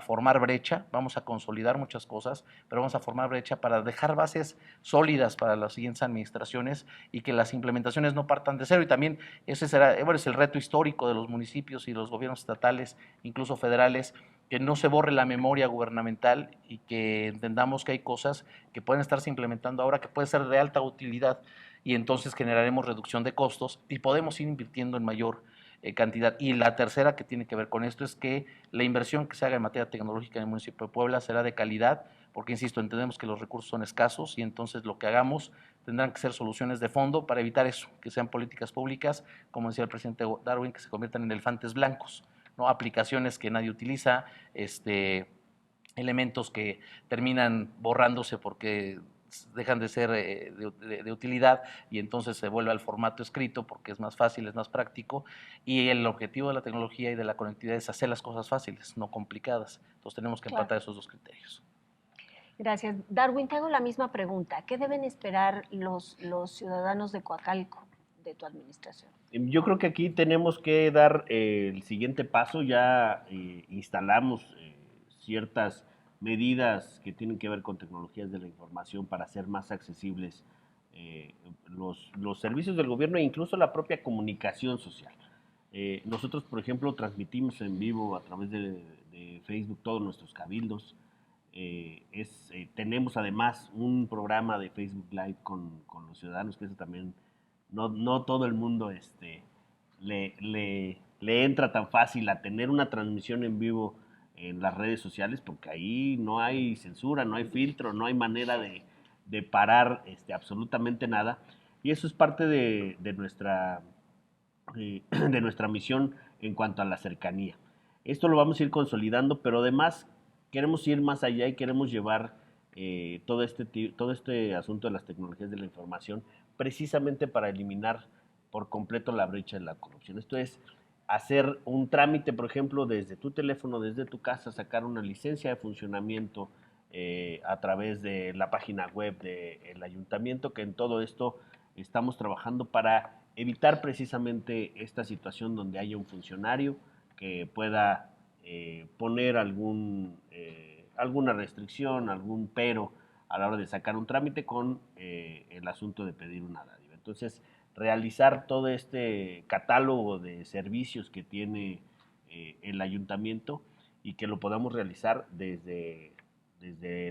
[SPEAKER 3] formar brecha, vamos a consolidar muchas cosas, pero vamos a formar brecha para dejar bases sólidas para las siguientes administraciones y que las implementaciones no partan de cero. Y también ese es el reto histórico de los municipios y los gobiernos estatales, incluso federales, que no se borre la memoria gubernamental y que entendamos que hay cosas que pueden estarse implementando ahora que pueden ser de alta utilidad, y entonces generaremos reducción de costos y podemos ir invirtiendo en mayor cantidad. Y la tercera, que tiene que ver con esto, es que la inversión que se haga en materia tecnológica en el municipio de Puebla será de calidad, porque, insisto, entendemos que los recursos son escasos y entonces lo que hagamos tendrán que ser soluciones de fondo para evitar eso, que sean políticas públicas, como decía el presidente Darwin, que se conviertan en elefantes blancos, ¿no? Aplicaciones que nadie utiliza, elementos que terminan borrándose porque dejan de ser de utilidad y entonces se vuelve al formato escrito porque es más fácil, es más práctico, y el objetivo de la tecnología y de la conectividad es hacer las cosas fáciles, no complicadas. Entonces tenemos que empatar esos 2 criterios.
[SPEAKER 1] Gracias. Darwin, te hago la misma pregunta. ¿Qué deben esperar los ciudadanos de Coacalco de tu administración?
[SPEAKER 4] Yo creo que aquí tenemos que dar el siguiente paso. Ya instalamos ciertas medidas que tienen que ver con tecnologías de la información para hacer más accesibles los servicios del gobierno e incluso la propia comunicación social. Nosotros, por ejemplo, transmitimos en vivo a través de Facebook todos nuestros cabildos. Tenemos además un programa de Facebook Live con los ciudadanos, que eso también no todo el mundo le le entra tan fácil a tener una transmisión en vivo en las redes sociales, porque ahí no hay censura, no hay filtro, no hay manera de parar absolutamente nada. Y eso es parte de nuestra de nuestra misión en cuanto a la cercanía. Esto lo vamos a ir consolidando, pero además queremos ir más allá y queremos llevar todo este asunto de las tecnologías de la información precisamente para eliminar por completo la brecha de la corrupción. Esto es hacer un trámite, por ejemplo, desde tu teléfono, desde tu casa, sacar una licencia de funcionamiento a través de la página web del ayuntamiento, que en todo esto estamos trabajando para evitar precisamente esta situación donde haya un funcionario que pueda poner alguna restricción, algún pero a la hora de sacar un trámite con el asunto de pedir una dádiva. Entonces, realizar todo este catálogo de servicios que tiene el ayuntamiento y que lo podamos realizar desde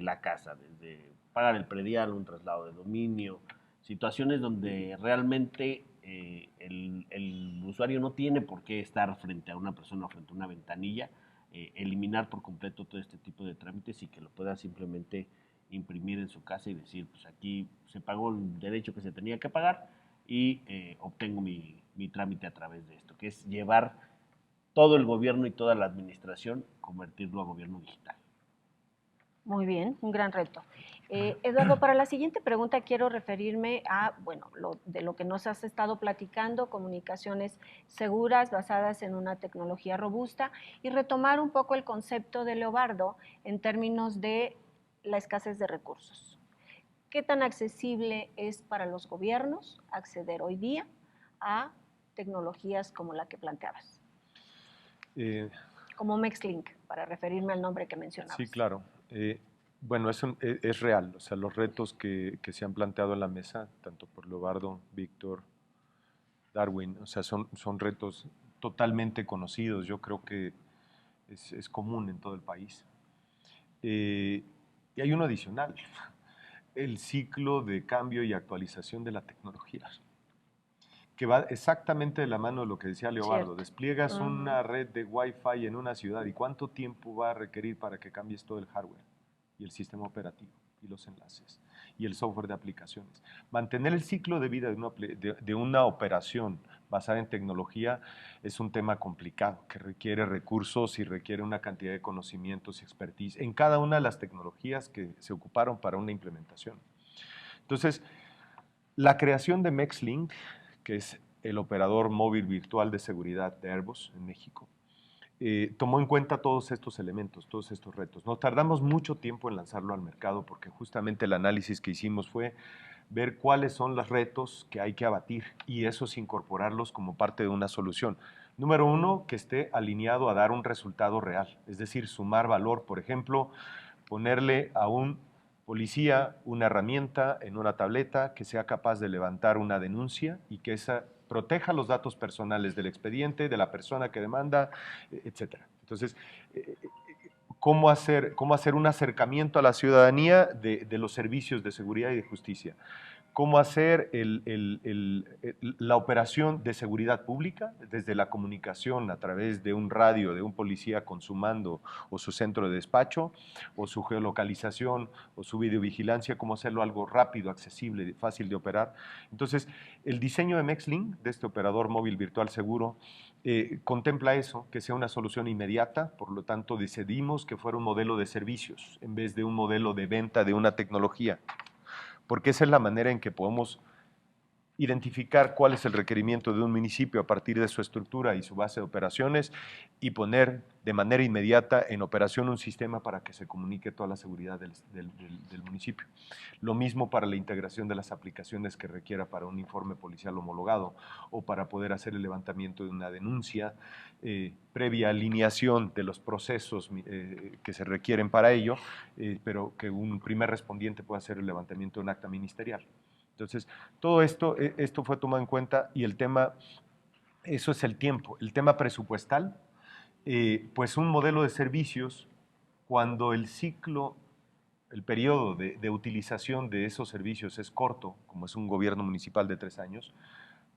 [SPEAKER 4] la casa, desde pagar el predial, un traslado de dominio, situaciones donde realmente el usuario no tiene por qué estar frente a una persona o frente a una ventanilla, eliminar por completo todo este tipo de trámites y que lo pueda simplemente imprimir en su casa y decir, pues aquí se pagó el derecho que se tenía que pagar y obtengo mi trámite a través de esto, que es llevar todo el gobierno y toda la administración, convertirlo a gobierno digital.
[SPEAKER 1] Muy bien, un gran reto. Eduardo, para la siguiente pregunta quiero referirme a, bueno, de lo que nos has estado platicando, comunicaciones seguras basadas en una tecnología robusta, y retomar un poco el concepto de Leobardo en términos de la escasez de recursos. ¿Qué tan accesible es para los gobiernos acceder hoy día a tecnologías como la que planteabas? Como Mexlink, para referirme al nombre que mencionabas.
[SPEAKER 5] Sí, claro. Bueno, es real. O sea, los retos que se han planteado en la mesa, tanto por Leobardo, Víctor, Darwin, o sea, son retos totalmente conocidos. Yo creo que es común en todo el país. Y hay uno adicional, el ciclo de cambio y actualización de la tecnología, que va exactamente de la mano de lo que decía Leobardo.
[SPEAKER 1] Cierto.
[SPEAKER 5] Despliegas una red de Wi-Fi en una ciudad y ¿cuánto tiempo va a requerir para que cambies todo el hardware y el sistema operativo y los enlaces y el software de aplicaciones? Mantener el ciclo de vida de una operación basada en tecnología es un tema complicado que requiere recursos y requiere una cantidad de conocimientos y expertise en cada una de las tecnologías que se ocuparon para una implementación. Entonces, la creación de Mexlink, que es el operador móvil virtual de seguridad de Airbus en México, tomó en cuenta todos estos elementos, todos estos retos. Nos tardamos mucho tiempo en lanzarlo al mercado porque justamente el análisis que hicimos fue ver cuáles son los retos que hay que abatir y esos incorporarlos como parte de una solución. Número uno, que esté alineado a dar un resultado real, es decir, sumar valor. Por ejemplo, ponerle a un policía una herramienta en una tableta que sea capaz de levantar una denuncia y que esa proteja los datos personales del expediente, de la persona que demanda, etc. Entonces, ¿cómo hacer un acercamiento a la ciudadanía de los servicios de seguridad y de justicia? ¿Cómo hacer la operación de seguridad pública desde la comunicación a través de un radio de un policía con su mando o su centro de despacho o su geolocalización o su videovigilancia? ¿Cómo hacerlo algo rápido, accesible, fácil de operar? Entonces, el diseño de Mexlink, de este operador móvil virtual seguro, contempla eso, que sea una solución inmediata. Por lo tanto, decidimos que fuera un modelo de servicios en vez de un modelo de venta de una tecnología, porque esa es la manera en que podemos identificar cuál es el requerimiento de un municipio a partir de su estructura y su base de operaciones y poner de manera inmediata en operación un sistema para que se comunique toda la seguridad del municipio. Lo mismo para la integración de las aplicaciones que requiera para un informe policial homologado o para poder hacer el levantamiento de una denuncia previa alineación de los procesos que se requieren para ello, pero que un primer respondiente pueda hacer el levantamiento de un acta ministerial. Entonces, todo esto fue tomado en cuenta y el tema, eso es el tiempo. El tema presupuestal, pues un modelo de servicios, cuando el ciclo, el periodo de utilización de esos servicios es corto, como es un gobierno municipal de 3 años,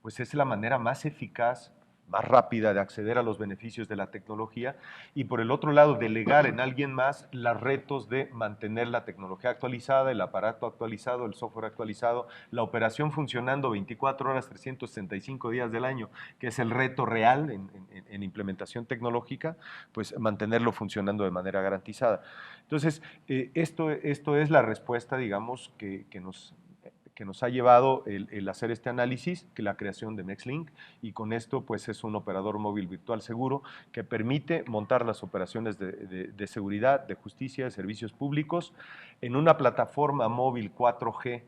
[SPEAKER 5] pues es la manera más eficaz, más rápida de acceder a los beneficios de la tecnología, y por el otro lado delegar en alguien más los retos de mantener la tecnología actualizada, el aparato actualizado, el software actualizado, la operación funcionando 24 horas, 365 días del año, que es el reto real en implementación tecnológica, pues mantenerlo funcionando de manera garantizada. Entonces, esto es la respuesta, digamos, que nos ha llevado el hacer este análisis, que la creación de MexLink, y con esto pues es un operador móvil virtual seguro que permite montar las operaciones de seguridad, de justicia, de servicios públicos en una plataforma móvil 4G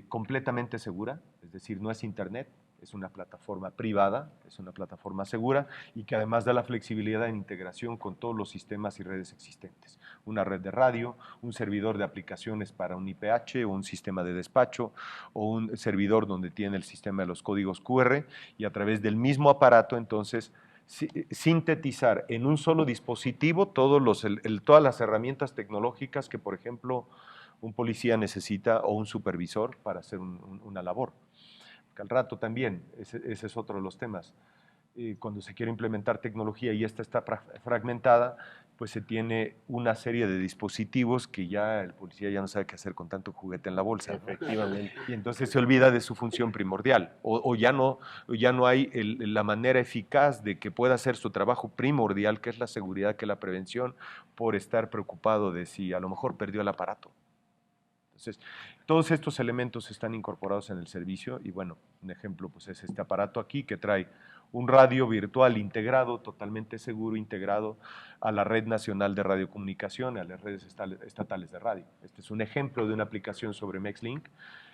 [SPEAKER 5] completamente segura, es decir, no es internet, es una plataforma privada, es una plataforma segura y que además da la flexibilidad en integración con todos los sistemas y redes existentes. Una red de radio, un servidor de aplicaciones para un IPH o un sistema de despacho o un servidor donde tiene el sistema de los códigos QR, y a través del mismo aparato entonces sintetizar en un solo dispositivo todas las herramientas tecnológicas que, por ejemplo, un policía necesita o un supervisor para hacer una labor. Que al rato también, ese es otro de los temas. Cuando se quiere implementar tecnología y esta está fragmentada, pues se tiene una serie de dispositivos que ya el policía ya no sabe qué hacer con tanto juguete en la bolsa.
[SPEAKER 4] Efectivamente.
[SPEAKER 5] Y entonces se olvida de su función primordial, o ya no hay la manera eficaz de que pueda hacer su trabajo primordial, que es la seguridad, que es la prevención, por estar preocupado de si a lo mejor perdió el aparato. Entonces, todos estos elementos están incorporados en el servicio y bueno, un ejemplo pues es este aparato aquí que trae un radio virtual integrado, totalmente seguro, integrado a la Red Nacional de Radiocomunicación, a las redes estatales de radio. Este es un ejemplo de una aplicación sobre MexLink,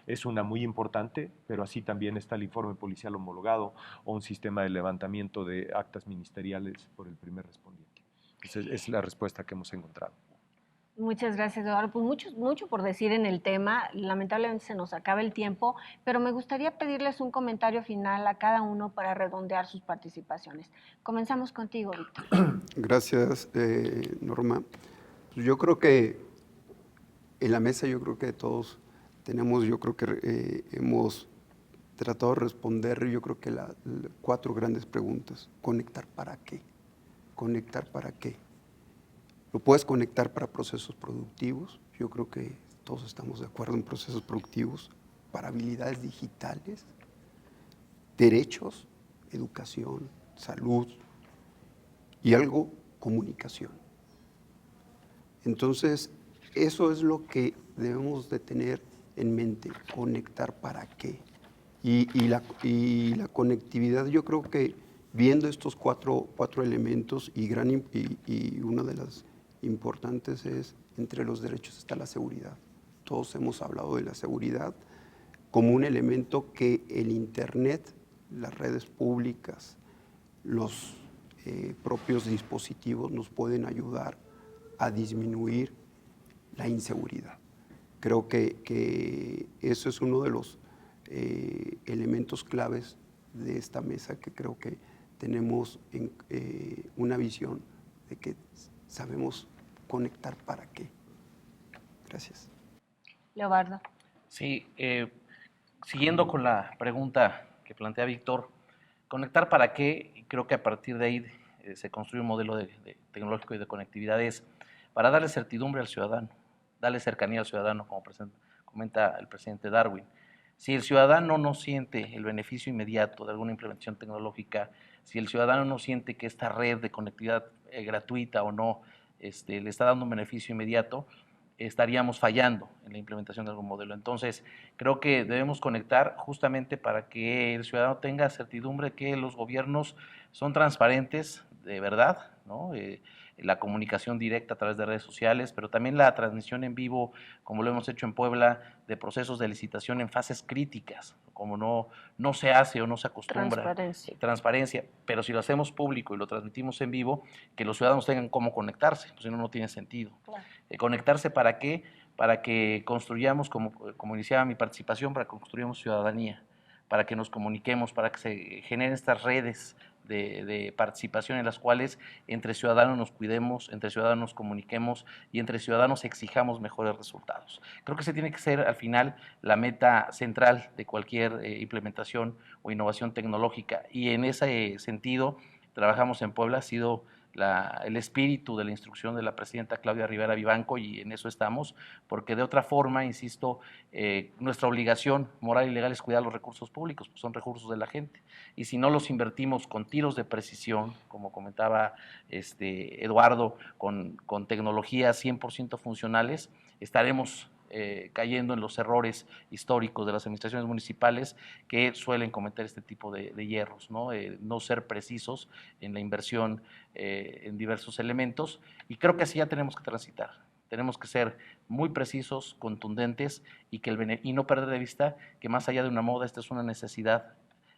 [SPEAKER 5] es una muy importante, pero así también está el informe policial homologado o un sistema de levantamiento de actas ministeriales por el primer respondiente. Esa es la respuesta que hemos encontrado.
[SPEAKER 1] Muchas gracias, Eduardo. Pues mucho por decir en el tema. Lamentablemente se nos acaba el tiempo, pero me gustaría pedirles un comentario final a cada uno para redondear sus participaciones. Comenzamos contigo, Víctor.
[SPEAKER 2] Gracias, Norma. Pues yo creo que en la mesa, yo creo que todos tenemos, yo creo que hemos tratado de responder, yo creo que las 4 grandes preguntas. ¿Conectar para qué? ¿Conectar para qué? Lo puedes conectar para procesos productivos. Yo creo que todos estamos de acuerdo en procesos productivos, para habilidades digitales, derechos, educación, salud y algo, comunicación. Entonces, eso es lo que debemos de tener en mente, conectar para qué. Y la conectividad, yo creo que viendo estos cuatro elementos y una de las importantes es, entre los derechos está la seguridad. Todos hemos hablado de la seguridad como un elemento que el Internet, las redes públicas, los propios dispositivos nos pueden ayudar a disminuir la inseguridad. Creo que eso es uno de los elementos claves de esta mesa, que creo que tenemos una visión de que sabemos conectar para qué. Gracias.
[SPEAKER 1] Leobardo.
[SPEAKER 3] Sí, siguiendo con la pregunta que plantea Víctor, conectar para qué, y creo que a partir de ahí se construye un modelo tecnológico y de conectividad, es para darle certidumbre al ciudadano, darle cercanía al ciudadano, como comenta el presidente Darwin. Si el ciudadano no siente el beneficio inmediato de alguna implementación tecnológica, si el ciudadano no siente que esta red de conectividad gratuita o no le está dando un beneficio inmediato, estaríamos fallando en la implementación de algún modelo. Entonces, creo que debemos conectar justamente para que el ciudadano tenga certidumbre que los gobiernos son transparentes de verdad, ¿no? La comunicación directa a través de redes sociales, pero también la transmisión en vivo, como lo hemos hecho en Puebla, de procesos de licitación en fases críticas, como no se hace o no se acostumbra. Transparencia, pero si lo hacemos público y lo transmitimos en vivo, que los ciudadanos tengan cómo conectarse, pues si no, no tiene sentido. Claro. ¿Conectarse para qué? Para que construyamos, como iniciaba mi participación, para que construyamos ciudadanía, para que nos comuniquemos, para que se generen estas redes de participación en las cuales entre ciudadanos nos cuidemos, entre ciudadanos nos comuniquemos y entre ciudadanos exijamos mejores resultados. Creo que ese tiene que ser al final la meta central de cualquier implementación o innovación tecnológica, y en ese sentido trabajamos en Puebla, ha sido el espíritu de la instrucción de la presidenta Claudia Rivera Vivanco, y en eso estamos, porque de otra forma, insisto, nuestra obligación moral y legal es cuidar los recursos públicos, pues son recursos de la gente, y si no los invertimos con tiros de precisión, como comentaba Eduardo, con tecnologías 100% funcionales, estaremos cayendo en los errores históricos de las administraciones municipales que suelen cometer este tipo de hierros, ¿no? No ser precisos en la inversión en diversos elementos, y creo que así ya tenemos que transitar. Tenemos que ser muy precisos, contundentes, y no perder de vista que más allá de una moda, esta es una necesidad.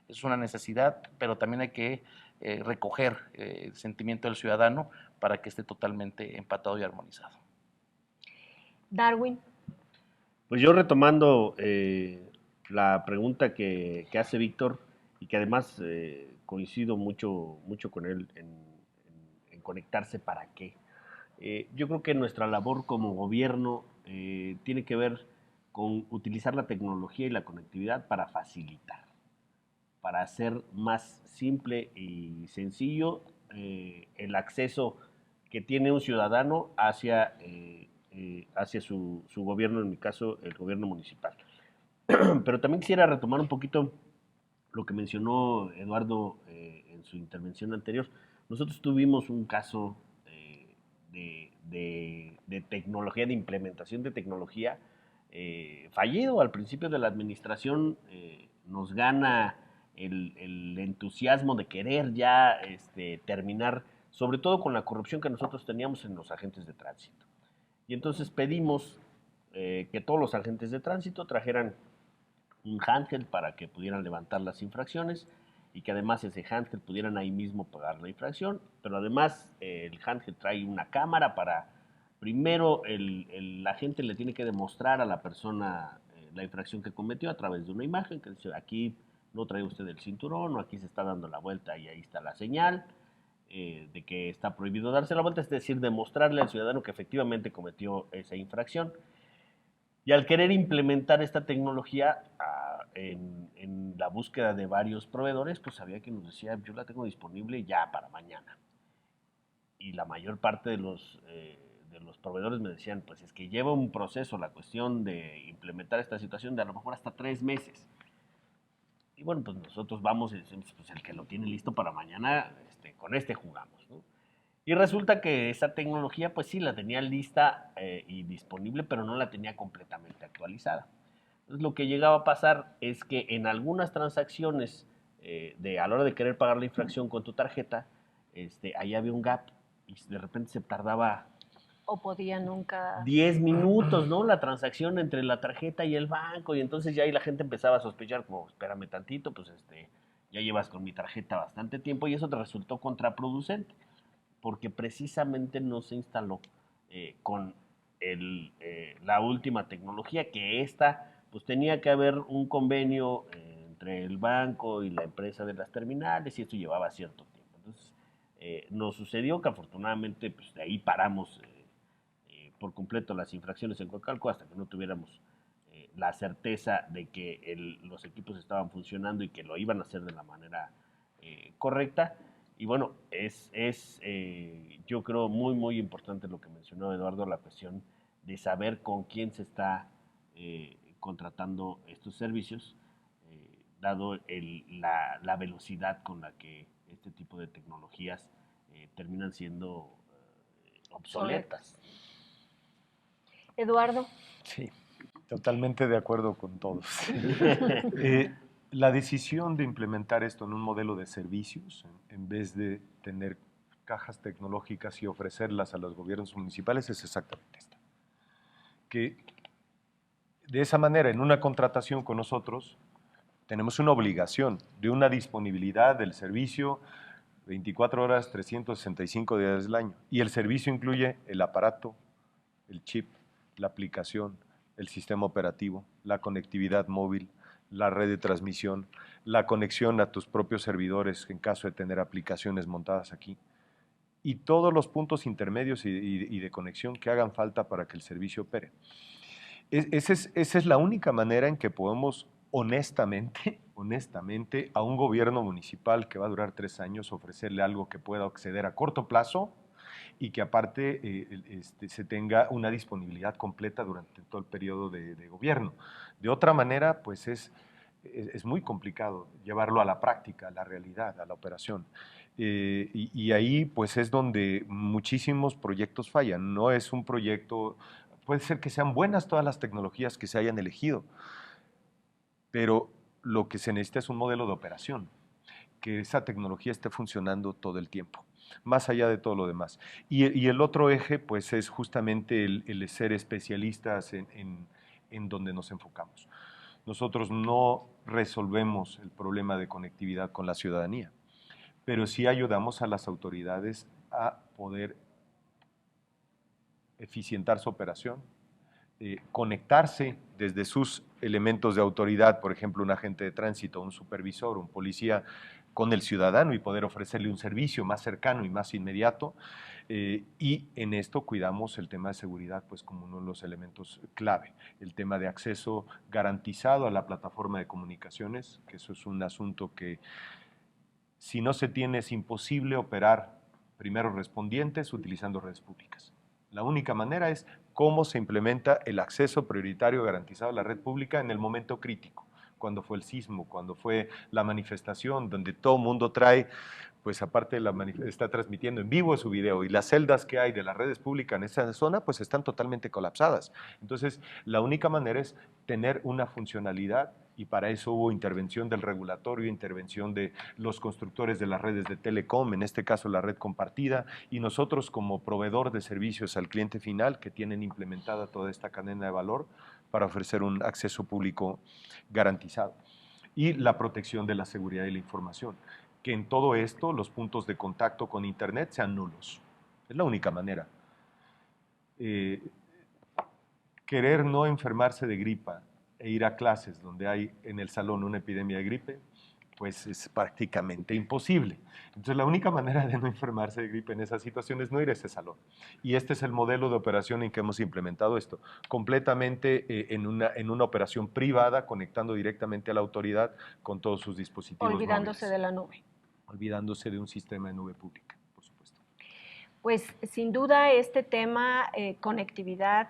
[SPEAKER 3] Es una necesidad, pero también hay que recoger el sentimiento del ciudadano para que esté totalmente empatado y armonizado.
[SPEAKER 1] Darwin.
[SPEAKER 4] Pues yo retomando la pregunta que hace Víctor, y que además coincido mucho con él en conectarse para qué. Yo creo que nuestra labor como gobierno tiene que ver con utilizar la tecnología y la conectividad para facilitar, para hacer más simple y sencillo el acceso que tiene un ciudadano hacia su gobierno, en mi caso, el gobierno municipal. Pero también quisiera retomar un poquito lo que mencionó Eduardo en su intervención anterior. Nosotros tuvimos un caso de tecnología, de implementación de tecnología fallido. Al principio de la administración nos gana el entusiasmo de querer ya terminar, sobre todo con la corrupción que nosotros teníamos en los agentes de tránsito. Y entonces pedimos que todos los agentes de tránsito trajeran un handheld para que pudieran levantar las infracciones, y que además ese handheld pudieran ahí mismo pagar la infracción, pero además el handheld trae una cámara para, primero el agente le tiene que demostrar a la persona la infracción que cometió a través de una imagen que dice: aquí no trae usted el cinturón, o aquí se está dando la vuelta y ahí está la señal de que está prohibido darse la vuelta, es decir, demostrarle al ciudadano que efectivamente cometió esa infracción. Y al querer implementar esta tecnología en la búsqueda de varios proveedores, pues había quien nos decía: yo la tengo disponible ya para mañana. Y la mayor parte de los proveedores me decían: pues es que lleva un proceso la cuestión de implementar esta situación de a lo mejor hasta 3 meses. Y bueno, pues nosotros vamos y decimos: pues el que lo tiene listo para mañana, con jugamos, ¿no? Y resulta que esa tecnología, pues sí, la tenía lista y disponible, pero no la tenía completamente actualizada. Entonces, lo que llegaba a pasar es que en algunas transacciones, a la hora de querer pagar la infracción con tu tarjeta, ahí había un gap, y de repente se tardaba...
[SPEAKER 1] O podía nunca...
[SPEAKER 4] 10 minutos, ¿no? La transacción entre la tarjeta y el banco, y entonces ya ahí la gente empezaba a sospechar, como: espérame tantito, pues ya llevas con mi tarjeta bastante tiempo, y eso te resultó contraproducente, porque precisamente no se instaló con la última tecnología, que pues tenía que haber un convenio entre el banco y la empresa de las terminales, y esto llevaba cierto tiempo. Entonces, nos sucedió que afortunadamente pues, de ahí paramos por completo las infracciones en Coacalco hasta que no tuviéramos la certeza de que los equipos estaban funcionando y que lo iban a hacer de la manera correcta. Y bueno, yo creo muy, muy importante lo que mencionó Eduardo, la cuestión de saber con quién se está contratando estos servicios, dado la velocidad con la que este tipo de tecnologías terminan siendo obsoletas.
[SPEAKER 1] Eduardo.
[SPEAKER 5] Sí, totalmente de acuerdo con todos. La decisión de implementar esto en un modelo de servicios, en vez de tener cajas tecnológicas y ofrecerlas a los gobiernos municipales, es exactamente esta. Que de esa manera, en una contratación con nosotros, tenemos una obligación de una disponibilidad del servicio 24 horas, 365 días del año. Y el servicio incluye el aparato, el chip, la aplicación, el sistema operativo, la conectividad móvil, la red de transmisión, la conexión a tus propios servidores en caso de tener aplicaciones montadas aquí, y todos los puntos intermedios y de conexión que hagan falta para que el servicio opere. Esa es la única manera en que podemos honestamente a un gobierno municipal que va a durar 3 años ofrecerle algo que pueda acceder a corto plazo y que aparte se tenga una disponibilidad completa durante todo el periodo de gobierno. De otra manera, pues es muy complicado llevarlo a la práctica, a la realidad, a la operación. Y ahí pues es donde muchísimos proyectos fallan. No es un proyecto, puede ser que sean buenas todas las tecnologías que se hayan elegido, pero lo que se necesita es un modelo de operación, que esa tecnología esté funcionando todo el tiempo, más allá de todo lo demás. Y el otro eje pues es justamente el ser especialistas en donde nos enfocamos. Nosotros no resolvemos el problema de conectividad con la ciudadanía, pero sí ayudamos a las autoridades a poder eficientar su operación, conectarse desde sus elementos de autoridad, por ejemplo, un agente de tránsito, un supervisor, un policía, con el ciudadano y poder ofrecerle un servicio más cercano y más inmediato. Y en esto cuidamos el tema de seguridad pues como uno de los elementos clave. El tema de acceso garantizado a la plataforma de comunicaciones, que eso es un asunto que si no se tiene es imposible operar primeros respondientes utilizando redes públicas. La única manera es cómo se implementa el acceso prioritario garantizado a la red pública en el momento crítico, cuando fue el sismo, cuando fue la manifestación, donde todo el mundo trae, pues aparte de está transmitiendo en vivo su video y las celdas que hay de las redes públicas en esa zona, pues están totalmente colapsadas. Entonces, la única manera es tener una funcionalidad y para eso hubo intervención del regulatorio, intervención de los constructores de las redes de telecom, en este caso la red compartida, y nosotros como proveedor de servicios al cliente final que tienen implementada toda esta cadena de valor para ofrecer un acceso público garantizado. Y la protección de la seguridad y la información, que en todo esto los puntos de contacto con Internet sean nulos. Es la única manera. Querer no enfermarse de gripa e ir a clases donde hay en el salón una epidemia de gripe, pues es prácticamente imposible. Entonces la única manera de no enfermarse de gripe en esa situación es no ir a ese salón. Y este es el modelo de operación en que hemos implementado esto, completamente en una operación privada, conectando directamente a la autoridad con todos sus dispositivos
[SPEAKER 1] Olvidándose
[SPEAKER 5] móviles.
[SPEAKER 1] de la nube.
[SPEAKER 5] Olvidándose de un sistema de nube pública, por supuesto.
[SPEAKER 1] Pues sin duda este tema, conectividad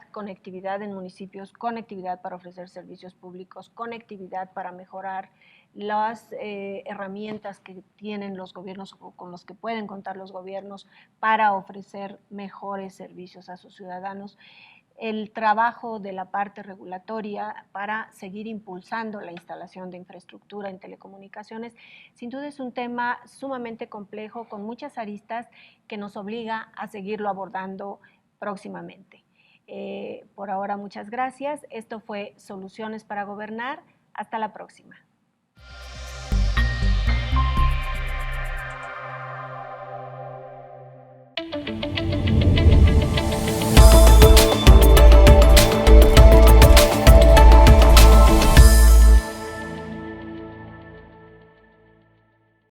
[SPEAKER 1] en municipios, conectividad para ofrecer servicios públicos, conectividad para mejorar las herramientas que tienen los gobiernos o con los que pueden contar los gobiernos para ofrecer mejores servicios a sus ciudadanos, el trabajo de la parte regulatoria para seguir impulsando la instalación de infraestructura en telecomunicaciones, sin duda es un tema sumamente complejo con muchas aristas que nos obliga a seguirlo abordando próximamente. Por ahora, muchas gracias. Esto fue Soluciones para Gobernar. Hasta la próxima.